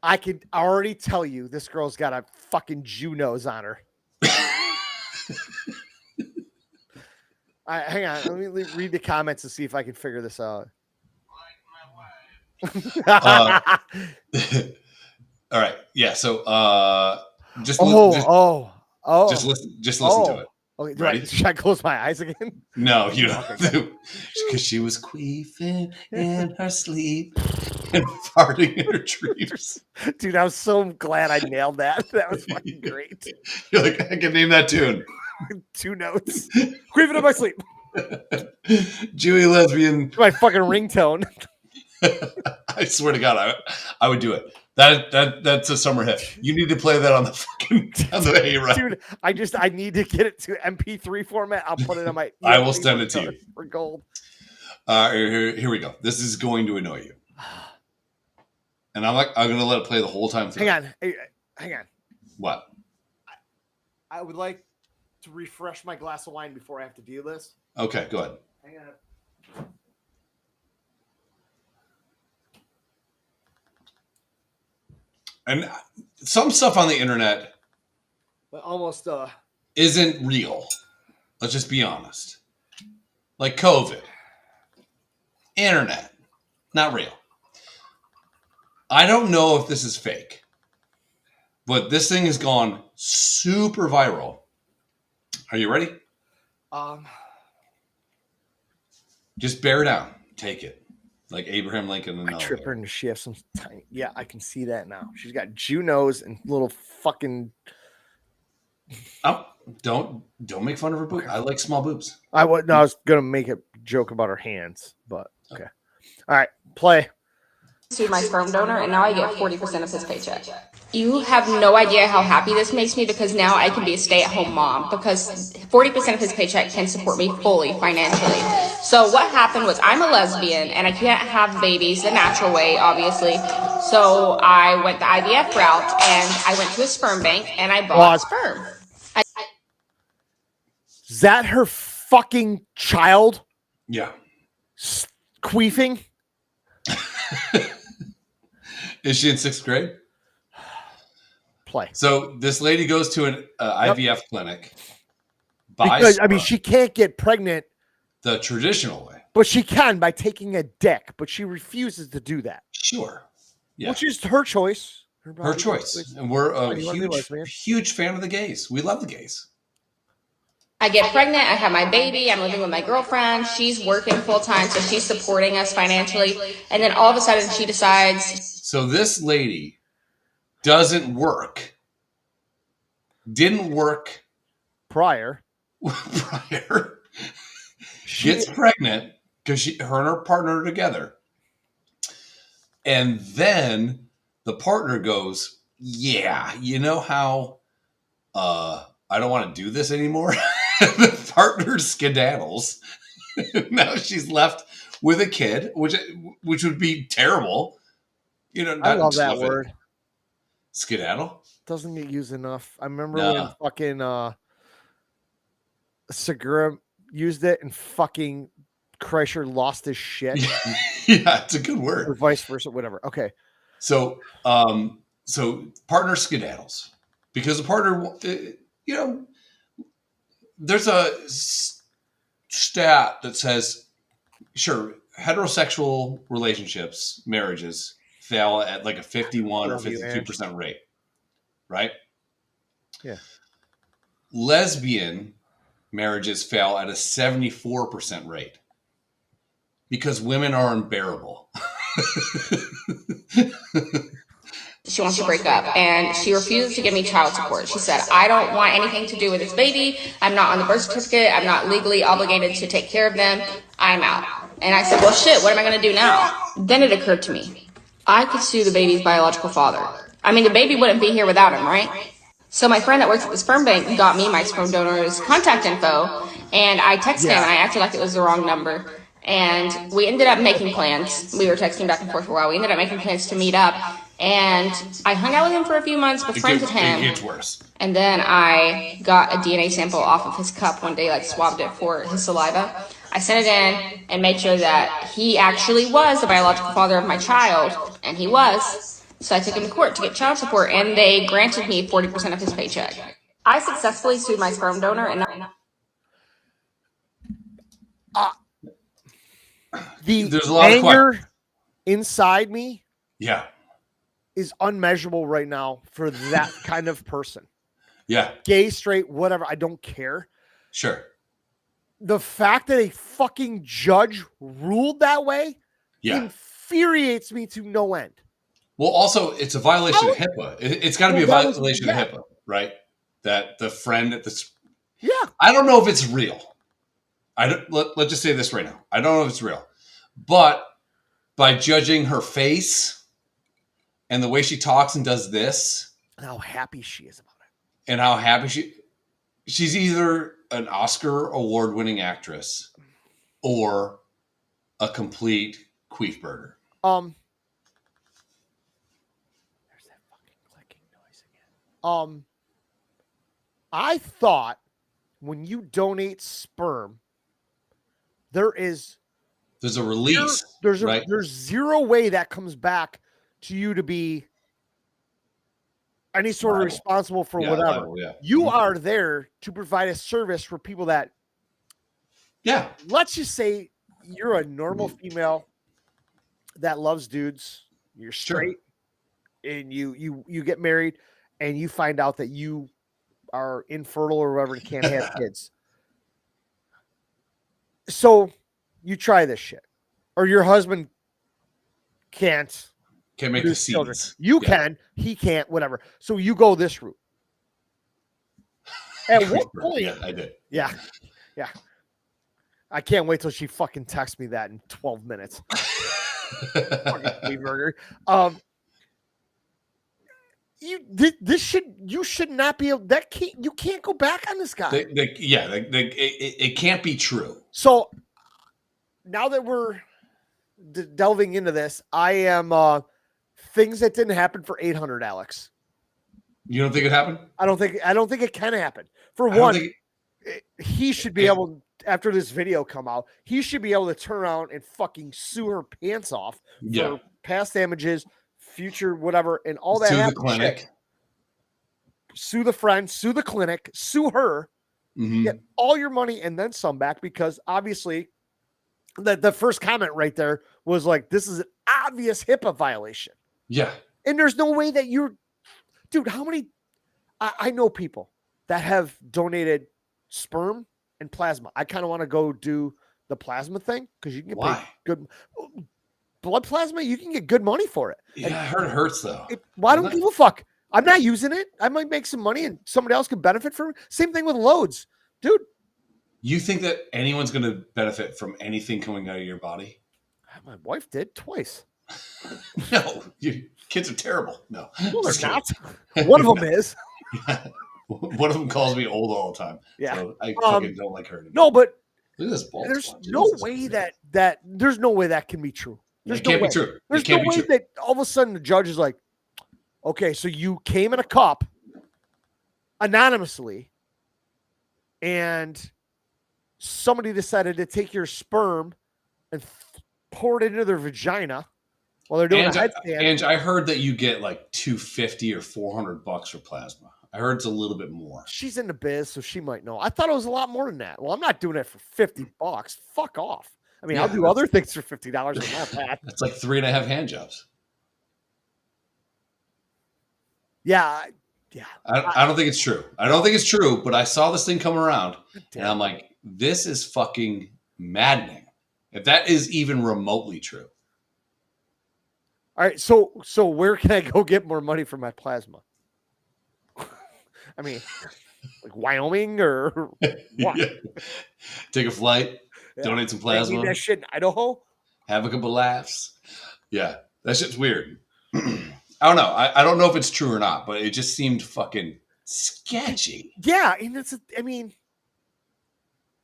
I could already tell you this girl's got a fucking Jew nose on her. Hang on. Let me read the comments to see if I can figure this out. All right. Yeah. So just oh. just listen to it. Okay, Ready? should I close my eyes again? No, you don't have to. Because she was queefing in her sleep and farting in her dreams. Dude, I'm so glad I nailed that. That was fucking great. You're like, I can name that tune. 2 notes. Queefing in my sleep. Jewy lesbian. My fucking ringtone. I swear to God, I would do it. That's a summer hit. You need to play that on the fucking hayride. Dude, I need to get it to MP3 format. I'll put it on my. I will send it to you for gold. Here we go. This is going to annoy you, and I'm going to let it play the whole time through. Hang on. What? I would like to refresh my glass of wine before I have to do this. Okay, go ahead. Hang on. And some stuff on the internet But almost isn't real. Let's just be honest. Like COVID. Internet. Not real. I don't know if this is fake. But this thing has gone super viral. Are you ready? Just bear down. Take it. Like Abraham Lincoln and I trip her and she has some tiny. Yeah, I can see that now. She's got Jew nose and little fucking. Oh, don't make fun of her boobs. I like small boobs. I was gonna make a joke about her hands, but okay. All right, play. To my sperm donor, and now I get 40% of his paycheck. You have no idea how happy this makes me because now I can be a stay-at-home mom because 40% of his paycheck can support me fully financially. So what happened was I'm a lesbian and I can't have babies the natural way, obviously. So I went the IVF route and I went to a sperm bank and I bought sperm. Is that her fucking child Yeah. queefing? Is she in 6th grade? Play. So this lady goes to an IVF clinic. Because I mean, she can't get pregnant the traditional way. but she can by taking a dick, but she refuses to do that. Sure. Yeah. Which is her choice. Her choice. And we're a You wanna be lesbian? huge fan of the gays. We love the gays. I get pregnant, I have my baby, I'm living with my girlfriend, she's working full time, so she's supporting us financially. And then all of a sudden she decides. So this lady doesn't work. Didn't work prior. Gets pregnant because her and her partner are together. And then the partner goes, yeah, you know how I don't want to do this anymore? The partner skedaddles. Now she's left with a kid, which would be terrible. You know, I love that word. Skedaddle Doesn't get used enough. I remember when fucking Segura used it and fucking Kreischer lost his shit. Yeah, it's a good word. Or vice versa, whatever. Okay. So partner skedaddles because the partner, you know, there's a stat that says, sure, heterosexual relationships, marriages fail at like a 51 or 52% rate. right? Yeah. Lesbian marriages fail at a 74% rate because women are unbearable. She wants to break up, and she refuses to give me child support. She said, I don't want anything to do with this baby. I'm not on the birth certificate. I'm not legally obligated to take care of them. I'm out. And I said, well, shit, what am I going to do now? Then it occurred to me, I could sue the baby's biological father. I mean, the baby wouldn't be here without him, right? So my friend that works at the sperm bank got me my sperm donor's contact info, and I texted him, and I acted like it was the wrong number. And we ended up making plans. We were texting back and forth for a while. We ended up making plans to meet up. And I hung out with him for a few months, befriended him. It gets worse. And then I got a DNA sample off of his cup one day, like swabbed it for his saliva. I sent it in and made sure that he actually was the biological father of my child. And he was. So I took him to court to get child support, and they granted me 40% of his paycheck. I successfully sued my sperm donor, and the There's a lot of anger inside me Yeah. is unmeasurable right now for that kind of person. Yeah. Gay, straight, whatever, I don't care. Sure. The fact that a fucking judge ruled that way Yeah. infuriates me to no end. Well, also, it's a violation of HIPAA. It's got to be a Well, violation of HIPAA, right? That the friend at the... Yeah. I don't know if it's real. Let's just say this right now. I don't know if it's real. But by judging her face and the way she talks and does this... And how happy she is about it. And how happy she's either an Oscar award-winning actress or a complete queef burger. There's that fucking clicking noise again. I thought when you donate sperm, there's a release. There's right? zero way that comes back to you to be any sort of responsible for whatever. Liable, yeah. You are there to provide a service for people that, let's just say you're a normal female that loves dudes. You're straight, and you get married, and you find out that you are infertile or whatever and can't have kids. So you try this shit, or your husband can't make the children. seeds. You can, he can't, whatever. So you go this route. At what point? Yeah, I did. Yeah. I can't wait till she fucking texts me that in 12 minutes. Fucking burger. You should not be able, you can't go back on this guy. It can't be true. So now that we're delving into this, I am things that didn't happen for 800, Alex. You don't think it happened? I don't think it can happen. For one, he should be able, after this video come out, he should be able to turn around and fucking sue her pants off for past damages, future whatever, and all that. Sue the clinic. Shit. Sue the friend, sue the clinic, sue her, get all your money and then some back, because obviously the first comment right there was like, this is an obvious HIPAA violation. Yeah. And there's no way that dude, how many, I know people that have donated sperm and plasma. I kind of want to go do the plasma thing because you can get paid good blood plasma. You can get good money for it. Yeah, I heard it hurts though. Why don't give a fuck? I'm not using it. I might make some money and somebody else could benefit from it. Same thing with loads, dude. You think that anyone's going to benefit from anything coming out of your body? My wife did twice. No, kids are terrible. No, well, they're not. One of them is. Yeah. One of them calls me old all the time. Yeah, so I fucking don't like her anymore. No, but look at this ball. There's no way that there's no way that can be true. There's it can't no be true. There's no way that all of a sudden the judge is like, okay, so you came in a cup anonymously, and somebody decided to take your sperm and pour it into their vagina while they're doing a headstand. And I heard that you get like $250 or $400 for plasma. I heard it's a little bit more. She's in the biz, so she might know. I thought it was a lot more than that. Well, I'm not doing it for $50. Fuck off. I mean, I'll do other things for $50. But not that. That's like 3.5 hand jobs. Yeah, Yeah. I don't think it's true. I don't think it's true, but I saw this thing come around and I'm like, this is fucking maddening. If that is even remotely true. All right. So where can I go get more money for my plasma? I mean, like Wyoming or what? Yeah. Take a flight, Yeah. donate some They plasma, need that shit in Idaho. have a couple laughs. Yeah, that shit's weird. I don't know. I don't know if it's true or not, but it just seemed fucking sketchy. Yeah, and I mean,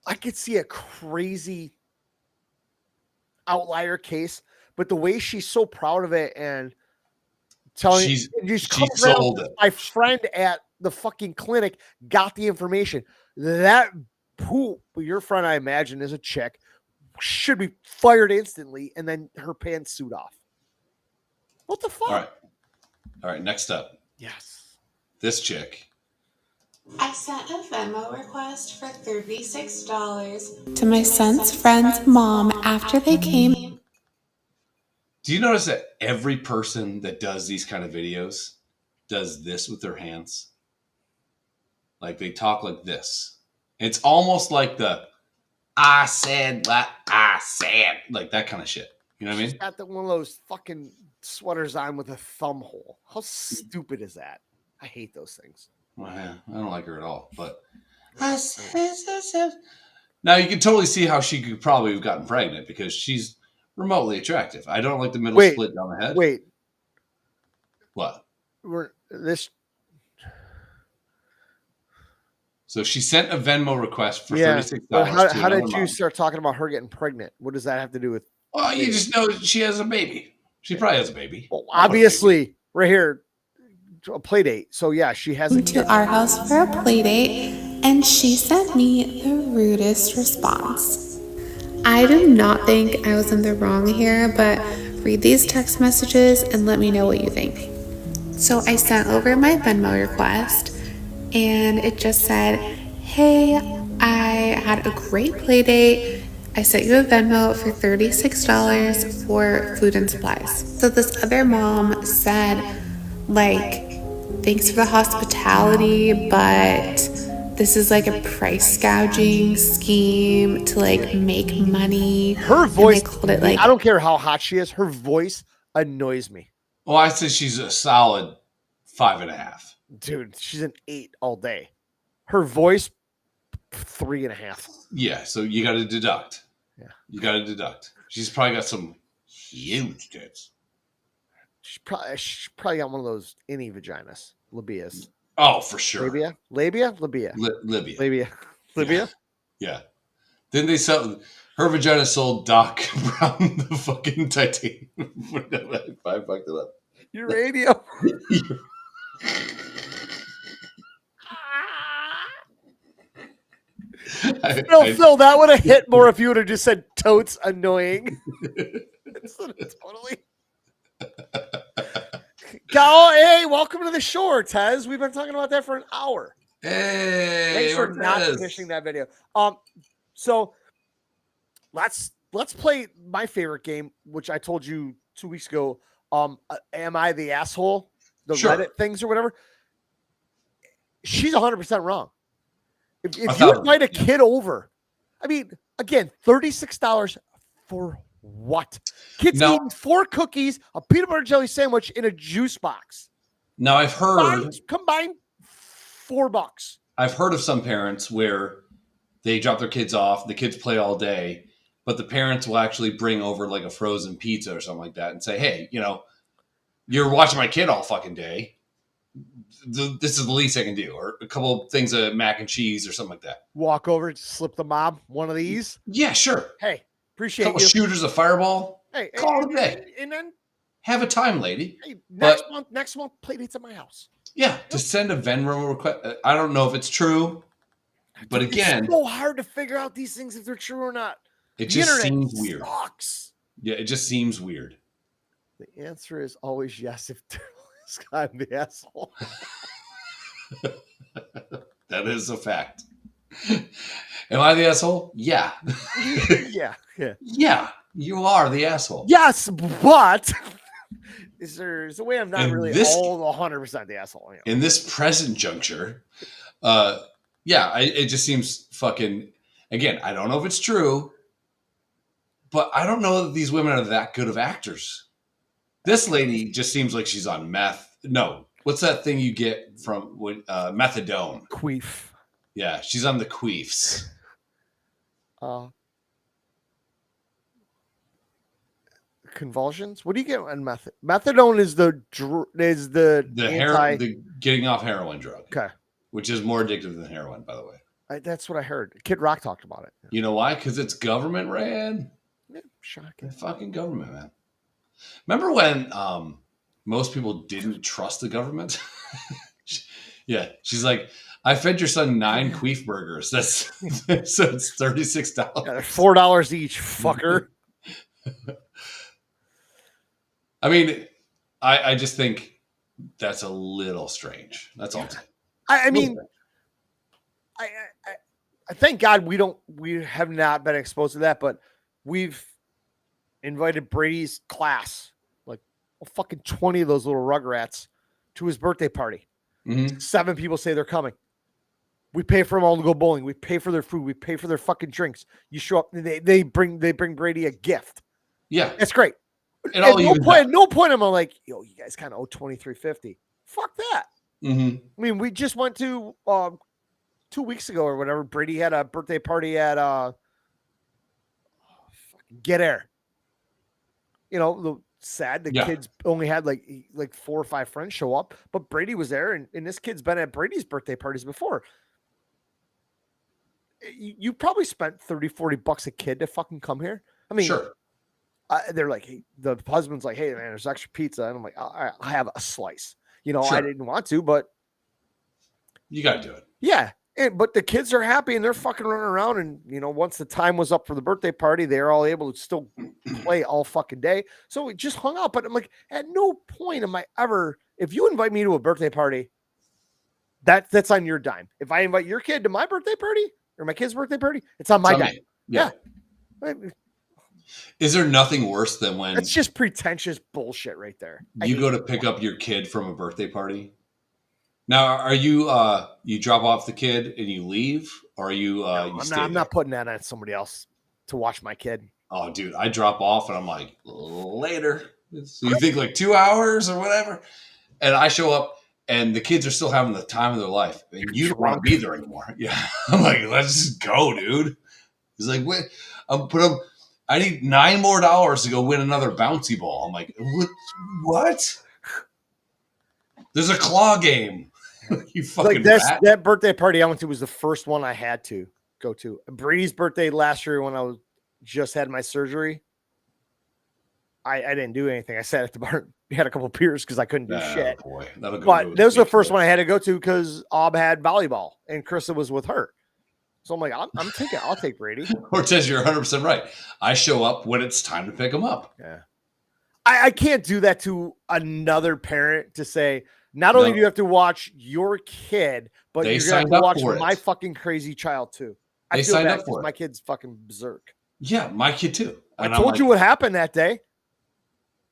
I could see a crazy outlier case, but the way she's so proud of it and telling She's come sold around, it. my friend at the fucking clinic got the information. That who your friend, I imagine, is a chick, should be fired instantly, and then her pants suit off. What the fuck? All right. Next up, Yes. this chick. I sent a Venmo request for $36 to my son's friend's mom after they came. Do you notice that every person that does these kind of videos does this with their hands? Like they talk like this. It's almost like the I said what I said, like that kind of shit. You know what I She's mean? got one of those fucking sweaters on with a thumb hole. How stupid is that? I hate those things. Well, yeah, I don't like her at all. But now you can totally see how she could probably have gotten pregnant because she's remotely attractive. I don't like the middle split down the head. Wait, What? this. So she sent a Venmo request for Yeah, $36. but how to did another you mom. start talking about her getting pregnant? What does that have to do with? Well, you just know she has a baby. She probably has a baby. Well, obviously, right here, a play date. So yeah, she has To our house for a play date, and she sent me the rudest response. I do not think I was in the wrong here, but read these text messages and let me know what you think. So I sent over my Venmo request, and it just said, hey, I had a great play date. I sent you a Venmo for $36 for food and supplies. So this other mom said, like, thanks for the hospitality, but this is like a price gouging scheme to like make money. her voice. And they called it like, I don't care how hot she is. Her voice annoys me, Well, I say she's a solid 5.5. dude. She's an 8 all day. Her voice 3.5. Yeah, so you got to deduct. Yeah. You got to deduct. She's probably got some huge tits. She's probably got one of those innie vaginas, labias. Oh, for sure. Labia. Libya. Labia. Yeah. Then they sell her vagina sold Doc Brown the fucking titanium. I fucked it up. Uranium. Phil, that would have hit more if you would have just said totes annoying. Totally. Hey, welcome to the shore, Tez. We've been talking about that for an hour. Hey, Thanks for not finishing that video. So let's play my favorite game, which I told you 2 weeks ago. Am I the asshole? The Sure. Reddit things or whatever. She's 100% wrong. If you invite a kid over, I mean, again, $36 for what? Kids eating 4 cookies, a peanut butter jelly sandwich, in a juice box. Now I've heard combined $4. I've heard of some parents where they drop their kids off, the kids play all day, but the parents will actually bring over like a frozen pizza or something like that and say, hey, you know, you're watching my kid all fucking day. This is the least I can do. Or a couple of things of mac and cheese or something like that. Walk over, slip the mom one of these. Yeah, sure. Hey, appreciate couple you. shooters, a fireball. Hey, call it a day. And then have a time, lady. Hey, But next month, play dates at my house. yeah, to send a Venmo request. I don't know if it's true, but again, it's so hard to figure out these things if they're true or not. it The just internet seems weird. sucks. Yeah, it just seems weird. The answer is always yes if I'm the asshole. That is a fact. Am I the asshole? Yeah. Yeah. Yeah, you are the asshole. Yes, but There's a way I'm not And really this- all 100% the asshole. You know? In this present juncture, it just seems fucking. Again, I don't know if it's true, but I don't know that these women are that good of actors. This lady just seems like she's on meth. No, what's that thing you get from methadone? Queef. Yeah, she's on the queefs. Convulsions. What do you get on methadone? Is the getting off heroin drug. Okay, which is more addictive than heroin, by the way. That's what I heard. Kid Rock talked about it. You know why? Because it's government ran. Yeah, shocking. The fucking government, man. Remember when most people didn't trust the government? Yeah, she's like, I fed your son 9 queef burgers. That's so it's $36. Yeah, $4 each, fucker. I mean, I just think that's a little strange. That's all. I mean, I thank God we have not been exposed to that, but we've invited Brady's class, like fucking 20 of those little rugrats, to his birthday party. Mm-hmm. 7 people say they're coming. We pay for them all to go bowling. We pay for their food. We pay for their fucking drinks. You show up, they bring Brady a gift. Yeah, that's great. And at no point am I like, yo, you guys kind of owe $23.50. Fuck that. Mm-hmm. I mean, we just went to 2 weeks ago or whatever. Brady had a birthday party at Get Air. You know, the kids only had like 4 or 5 friends show up, but Brady was there, and this kid's been at Brady's birthday parties before. You probably spent $30-$40 a kid to fucking come here. I mean, sure. They're like, hey, the husband's like, hey man, there's extra pizza, and I'm like, I'll have a slice. You know, sure. I didn't want to, but you got to do it. Yeah. But the kids are happy and they're fucking running around. And, you know, once the time was up for the birthday party, they're all able to still play all fucking day. So we just hung out. But I'm like, at no point am I ever, if you invite me to a birthday party, that's on your dime. If I invite your kid to my birthday party or my kid's birthday party, it's on my dime. Yeah. Is there nothing worse than when it's just pretentious bullshit right there? You go to pick up your kid from a birthday party. Now, are you you drop off the kid and you leave, or are you? No, I'm not putting that on somebody else to watch my kid. Oh, dude, I drop off and I'm like, later. So you think like 2 hours or whatever, and I show up and the kids are still having the time of their life, and you don't want to be there anymore. Yeah, I'm like, let's just go, dude. He's like, wait, I need $9 more to go win another bouncy ball. I'm like, what? There's a claw game. You fucking like that birthday party I went to was the first one I had to go to. Brady's birthday last year when I was just had my surgery. I didn't do anything. I sat at the bar, had a couple of beers because I couldn't do shit. Boy. But that was the first one I had to go to because Ob had volleyball and Krista was with her. So I'm like, I'll take Brady. Ortez, you're 100% right. I show up when it's time to pick him up. Yeah. I can't do that to another parent to say, not only do you have to watch your kid, but you're going to have to watch my fucking crazy child too. I feel bad because my kid's fucking berserk. Yeah, my kid too. And I told you what happened that day.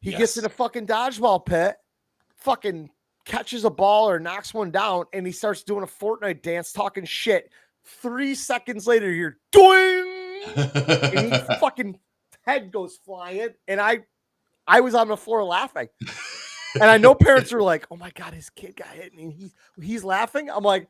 He gets in a fucking dodgeball pit, fucking catches a ball or knocks one down, and he starts doing a Fortnite dance talking shit. 3 seconds later, you're doing, and his fucking head goes flying, and I was on the floor laughing. And I know parents are like, oh my God, his kid got hit and he's laughing. I'm like,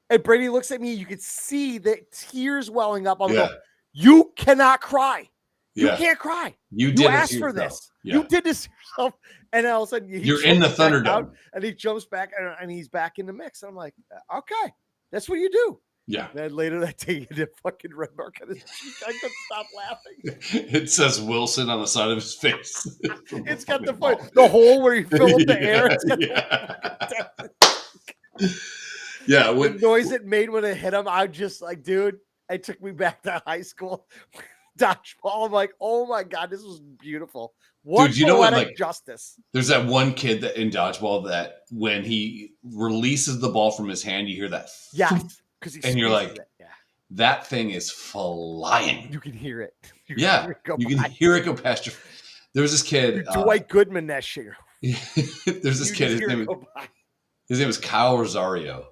and Brady looks at me. You could see the tears welling up. I'm like, you cannot cry. You can't cry. You asked for this. Yeah. You did this yourself. And all of a sudden, you're in the Thunderdome. And he jumps back and he's back in the mix. And I'm like, okay, that's what you do. Yeah. And then later that day, he did fucking red mark on his cheek. I couldn't stop laughing. It says Wilson on the side of his face. It's got the hole where you fill up the air. It's got the noise it made when it hit him. I'm just like, dude, it took me back to high school. Dodgeball. I'm like, oh my God, this was beautiful. What dude, you know what? Like, justice. There's that one kid that in dodgeball that when he releases the ball from his hand, you hear that. Yeah. And you're like, that thing is flying. You can hear it. You can hear it go past your. There was this kid. Dwight Goodman, that shit. There's this kid. His name was Kyle Rosario.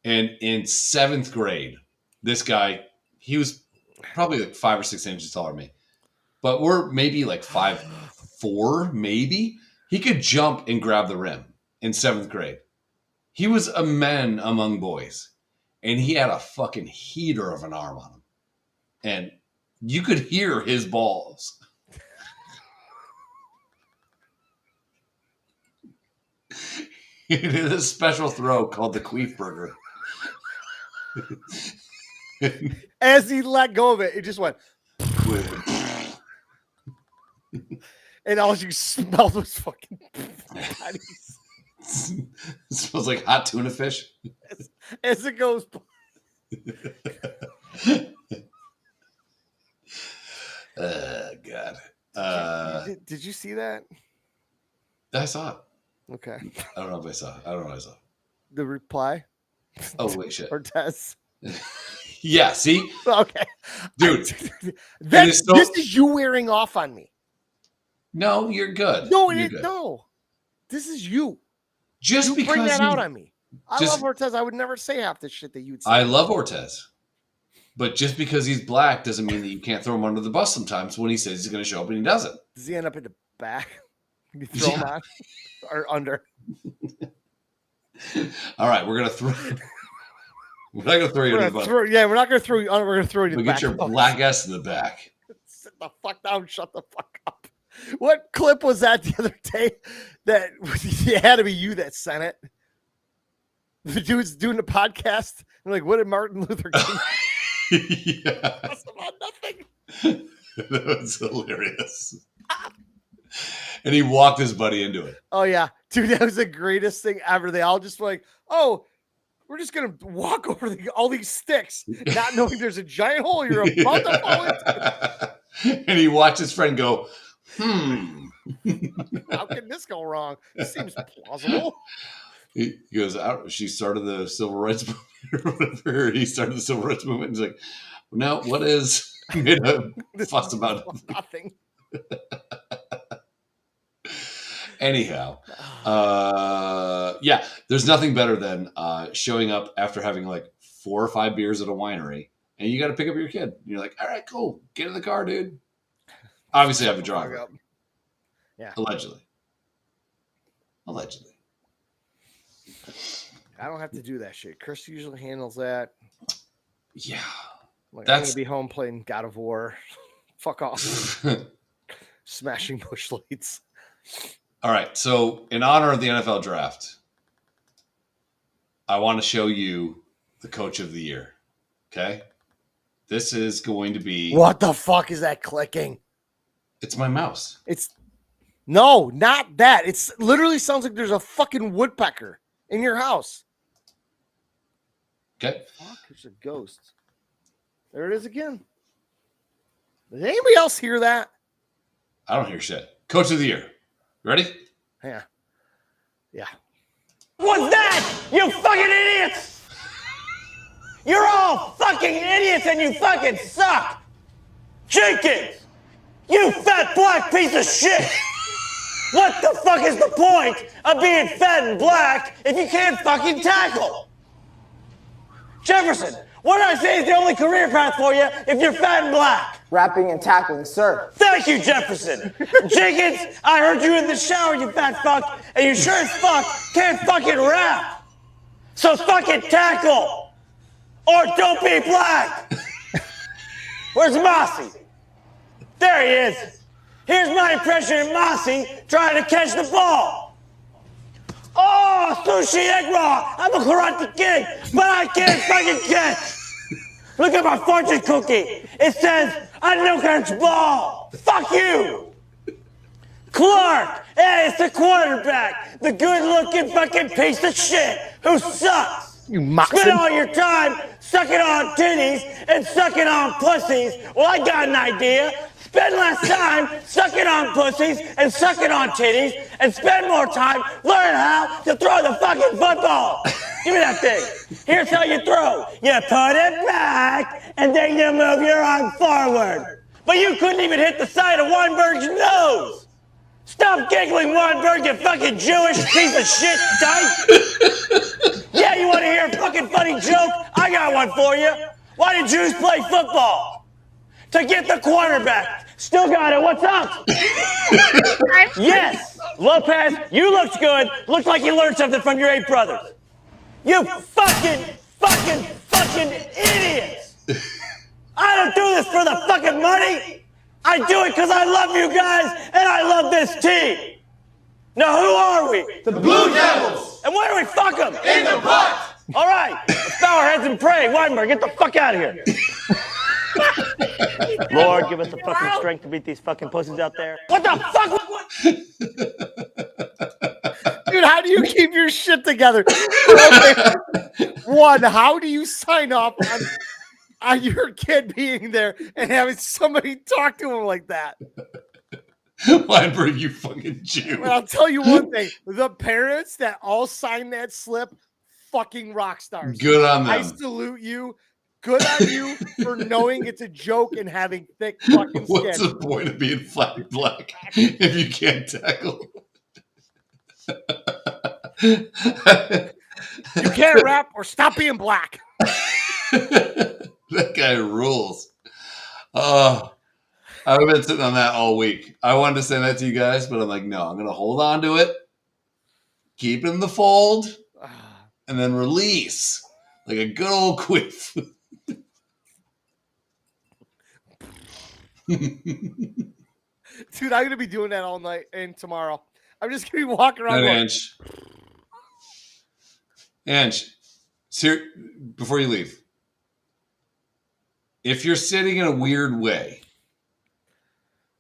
And in 7th grade, this guy, he was probably like 5 or 6 inches taller than me. But we're maybe like 5'4", maybe. He could jump and grab the rim in 7th grade. He was a man among boys. And he had a fucking heater of an arm on him. And you could hear his balls. He did a special throw called the Queef Burger. As he let go of it, it just went. And all you smelled was fucking patties. It smells like hot tuna fish. As it goes. God. Did you see that? I saw it. Okay. I don't know if I saw it. I don't know what I saw. The reply? Oh, wait, shit. Ortez. Yeah, see? Okay. Dude. This is you wearing off on me. No, you're good. No, you're good. no. This is you. Just you because bring that out on me. I just, love Ortez. I would never say half the shit that you'd say. I love Ortez. But just because he's black doesn't mean that you can't throw him under the bus sometimes when he says he's going to show up and he doesn't. Does he end up in the back? You throw him on or under? All right, we're going to throw... We're not going to throw you in the bus. We're not going to throw you. We're going to throw you in the back. Get your black ass in the back. Sit the fuck down. Shut the fuck up. What clip was that the other day? That it had to be you that sent it. The dude's doing the podcast. I'm like, what did Martin Luther King? Yeah. That's about nothing. That was hilarious. And he walked his buddy into it. Oh, yeah. Dude, that was the greatest thing ever. They all just like, oh, we're just going to walk over all these sticks, not knowing there's a giant hole you're about to fall into. And he watched his friend go, How can this go wrong? This seems plausible. He goes, she started the civil rights movement or whatever. He started the civil rights movement. And he's like, no, what is? Made a fuss about nothing. Anyhow, yeah, there's nothing better than showing up after having like 4 or 5 beers at a winery, and you got to pick up your kid. You're like, all right, cool, get in the car, dude. Obviously, I have a driver. Yeah, allegedly. I don't have to do that shit. Chris usually handles that. Yeah, like, I'm gonna be home playing God of War. Fuck off. Smashing bush lights. All right, so in honor of the NFL draft, I want to show you the coach of the year. Okay? This is going to be... What the fuck is that clicking? It's my mouse. No, not that. It's literally sounds like there's a fucking woodpecker in your house. Okay. Fuck, there's a ghost. There it is again. Does anybody else hear that? I don't hear shit. Coach of the year. Ready? Yeah. What's that? You fucking idiots! You're all fucking idiots and you fucking suck! Jenkins! You fat black piece of shit! What the fuck is the point of being fat and black if you can't fucking tackle? Jefferson, what did I say is the only career path for you if you're fat and black? Rapping and tackling, sir. Thank you, Jefferson. Jenkins, I heard you in the shower, you fat fuck, and you sure as fuck can't fucking rap. So fucking tackle. Or don't be black. Where's Mossy? There he is. Here's my impression of Mossy trying to catch the ball. Oh, sushi egg roll. I'm a karate kid, but I can't fucking catch. Look at my fortune cookie. It says, I don't catch ball. Fuck you. Clark. Hey, it's the quarterback. The good-looking fucking piece of shit who sucks. You moxie. Spend all your time sucking on titties and sucking on pussies. Well, I got an idea. Spend less time sucking on pussies and sucking on titties and spend more time learning how to throw the fucking football. Give me that thing. Here's how you throw. You put it back and then you move your arm forward. But you couldn't even hit the side of Weinberg's nose. Stop giggling, Weinberg, you fucking Jewish piece of shit dyke! Yeah, you want to hear a fucking funny joke? I got one for you. Why do Jews play football? To get the quarterback. Still got it, what's up? Yes, Lopez, you looked good. Looked like you learned something from your 8 brothers. You fucking idiots! I don't do this for the fucking money! I do it because I love you guys and I love this team! Now who are we? The Blue Devils! And where do we fuck them? In the butt! Alright, let's bow our heads and pray. Weinberg, get the fuck out of here. Lord, give us the fucking strength to beat these fucking pussies out there. What the fuck? Dude, how do you keep your shit together? One, how do you sign up on your kid being there and having somebody talk to him like that? Weinberg, you fucking Jew. Well, I'll tell you one thing. The parents that all signed that slip, fucking rock stars. Good on them. I salute you. Good on you for knowing it's a joke and having thick fucking skin. What's the point of being flag black if you can't tackle? You can't rap or stop being black. That guy rules. I've been sitting on that all week. I wanted to send that to you guys, but I'm like, no, I'm going to hold on to it, keep it in the fold, and then release like a good old quiff. Dude, I'm going to be doing that all night and tomorrow. I'm just going to be walking around. Ange, before you leave, if you're sitting in a weird way,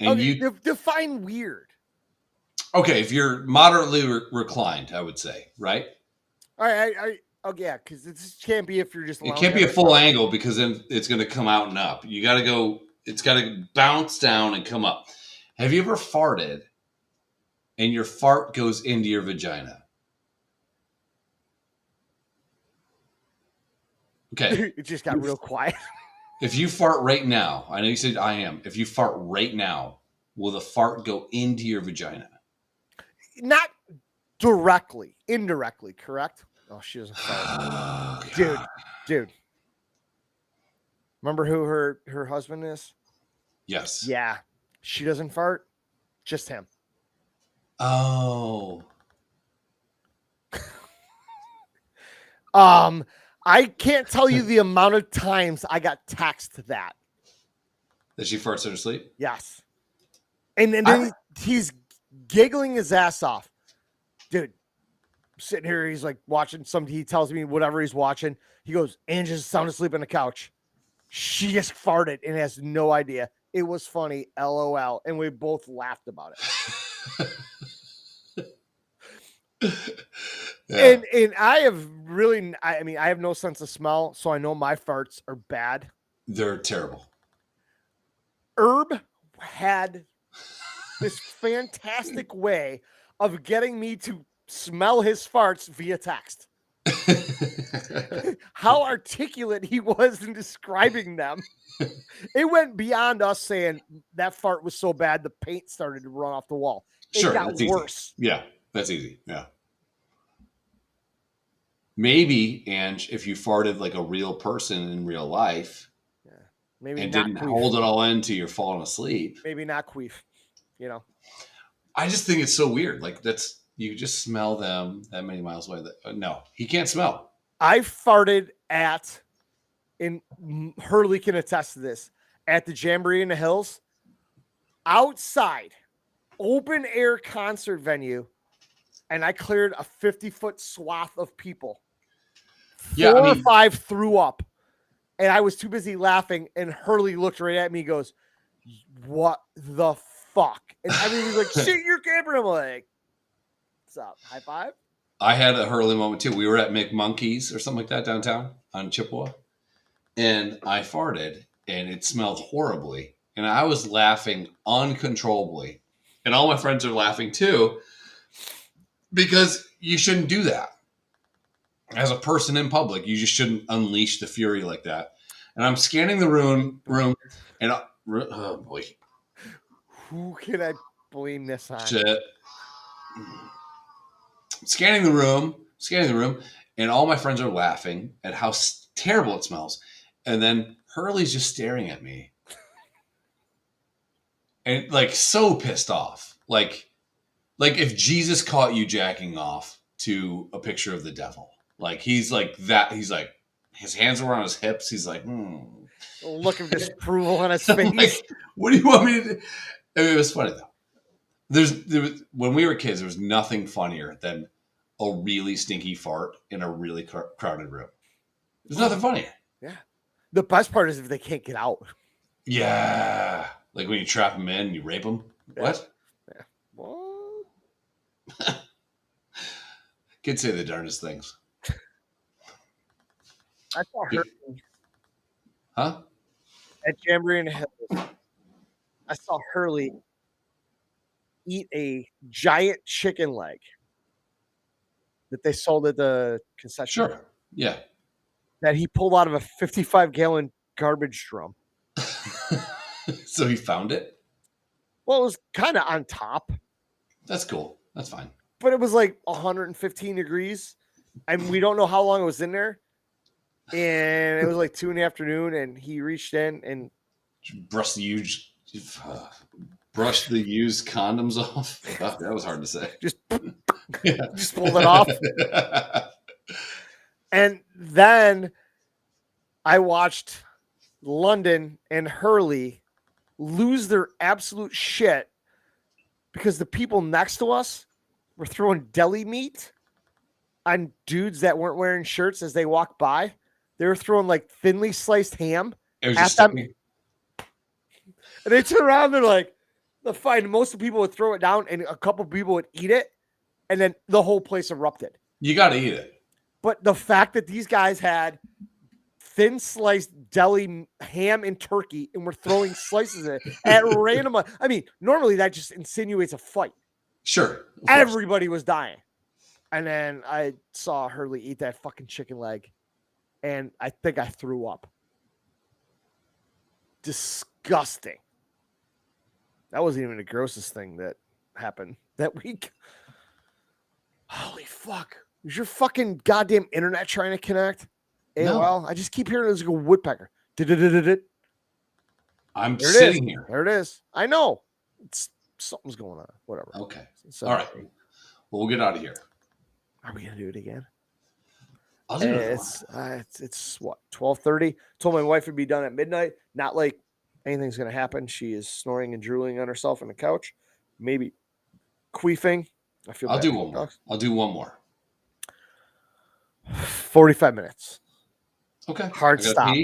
and you define weird. Okay, if you're moderately reclined, I would say, right? All right, yeah, because it can't be if you're just. It can't be a full angle because then it's going to come out and up. You got to go. It's got to bounce down and come up. Have you ever farted, and your fart goes into your vagina? Okay. It just got real quiet. If you fart right now, I know you said I am. If you fart right now, will the fart go into your vagina? Not directly, indirectly, correct? Oh, she doesn't fart. Dude. Remember who her husband is? Yes. Yeah. She doesn't fart. Just him. Oh. I can't tell you the amount of times I got texted that she farts in her sleep? Yes. And then he's giggling his ass off. Dude, sitting here, he's like watching something. He tells me whatever he's watching. He goes, Angie's sound asleep on the couch. She just farted and has no idea. It was funny, LOL. And we both laughed about it. Yeah. And I have really, I have no sense of smell, so I know my farts are bad. They're terrible. Herb had this fantastic way of getting me to smell his farts via text. How articulate he was in describing them. It went beyond us saying that fart was so bad the paint started to run off the wall. It got worse. Easy. Yeah, that's easy. Yeah. Maybe, Ange, if you farted like a real person in real life, maybe and not didn't queef. hold it all in till you're falling asleep. Maybe not queef, you know. I just think it's so weird. Like you just smell them that many miles away. No, he can't smell. I farted and Hurley can attest to this, at the Jamboree in the Hills, outside, open air concert venue, and I cleared a 50-foot swath of people. Four or five threw up, and I was too busy laughing, and Hurley looked right at me and goes, what the fuck? And everybody was like, shit, your camera. I'm like, what's up? High five? I had a Hurley moment too. We were at McMonkey's or something like that downtown on Chippewa, and I farted, and it smelled horribly, and I was laughing uncontrollably, and all my friends are laughing too, because you shouldn't do that. As a person in public, you just shouldn't unleash the fury like that. And I'm scanning the room, and oh boy, who can I blame this on. Shit. Scanning the room, and all my friends are laughing at how terrible it smells. And then Hurley's just staring at me. And like so pissed off. Like if Jesus caught you jacking off to a picture of the devil. Like he's like that. He's like his hands were on his hips. He's like, Look of disapproval on his I'm face. like, what do you want me to do? I mean, it was funny though. There was, when we were kids, there was nothing funnier than a really stinky fart in a really crowded room. There's nothing funnier. Yeah. The best part is if they can't get out. Yeah. Like when you trap them in and you rape them. Yeah. What? Yeah. What? Kids say the darndest things. I saw her Huh? at Jamboree in the Hills. I saw Hurley eat a giant chicken leg that they sold at the concession. Sure. Yeah. That he pulled out of a 55-gallon garbage drum. So he found it? Well, it was kind of on top. That's cool. That's fine. But it was like 115 degrees. And we don't know how long it was in there. And it was like 2 in the afternoon. And he reached in and brush the used condoms off. Oh, that was hard to say. Just pulled it off. And then I watched London and Hurley lose their absolute shit because the people next to us were throwing deli meat on dudes that weren't wearing shirts as they walked by. They were throwing like thinly sliced ham at them. And they turn around, they're like, the fine. Most of the people would throw it down and a couple people would eat it. And then the whole place erupted. You got to eat it. But the fact that these guys had thin sliced deli ham and turkey and were throwing slices of it at random. I mean, normally that just insinuates a fight. Sure. Everybody was dying. And then I saw Hurley eat that fucking chicken leg. And I think I threw up. Disgusting. That wasn't even the grossest thing that happened that week. Holy fuck. Is your fucking goddamn internet trying to connect? AOL? No. I just keep hearing it like a woodpecker. I'm sitting here. There it is. I know. Something's going on. Whatever. Okay. All right. Well, we'll get out of here. Are we going to do it again? I'll do it. It's what, 12:30? Told my wife it'd be done at midnight. Not like anything's going to happen. She is snoring and drooling on herself on the couch. Maybe queefing. I'll do one more. I'll do one more. 45 minutes. Okay. Hard stop.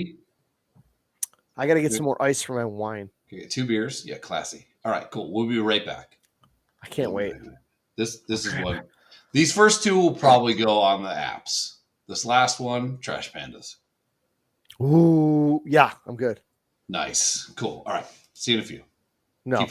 I got to get some more ice for my wine. Okay, 2 beers. Yeah, classy. All right, cool. We'll be right back. I can't wait. This is what these first 2 will probably go on the apps. This last one, Trash Pandas. Ooh, yeah, I'm good. Nice. Cool. All right. See you in a few. No. Keep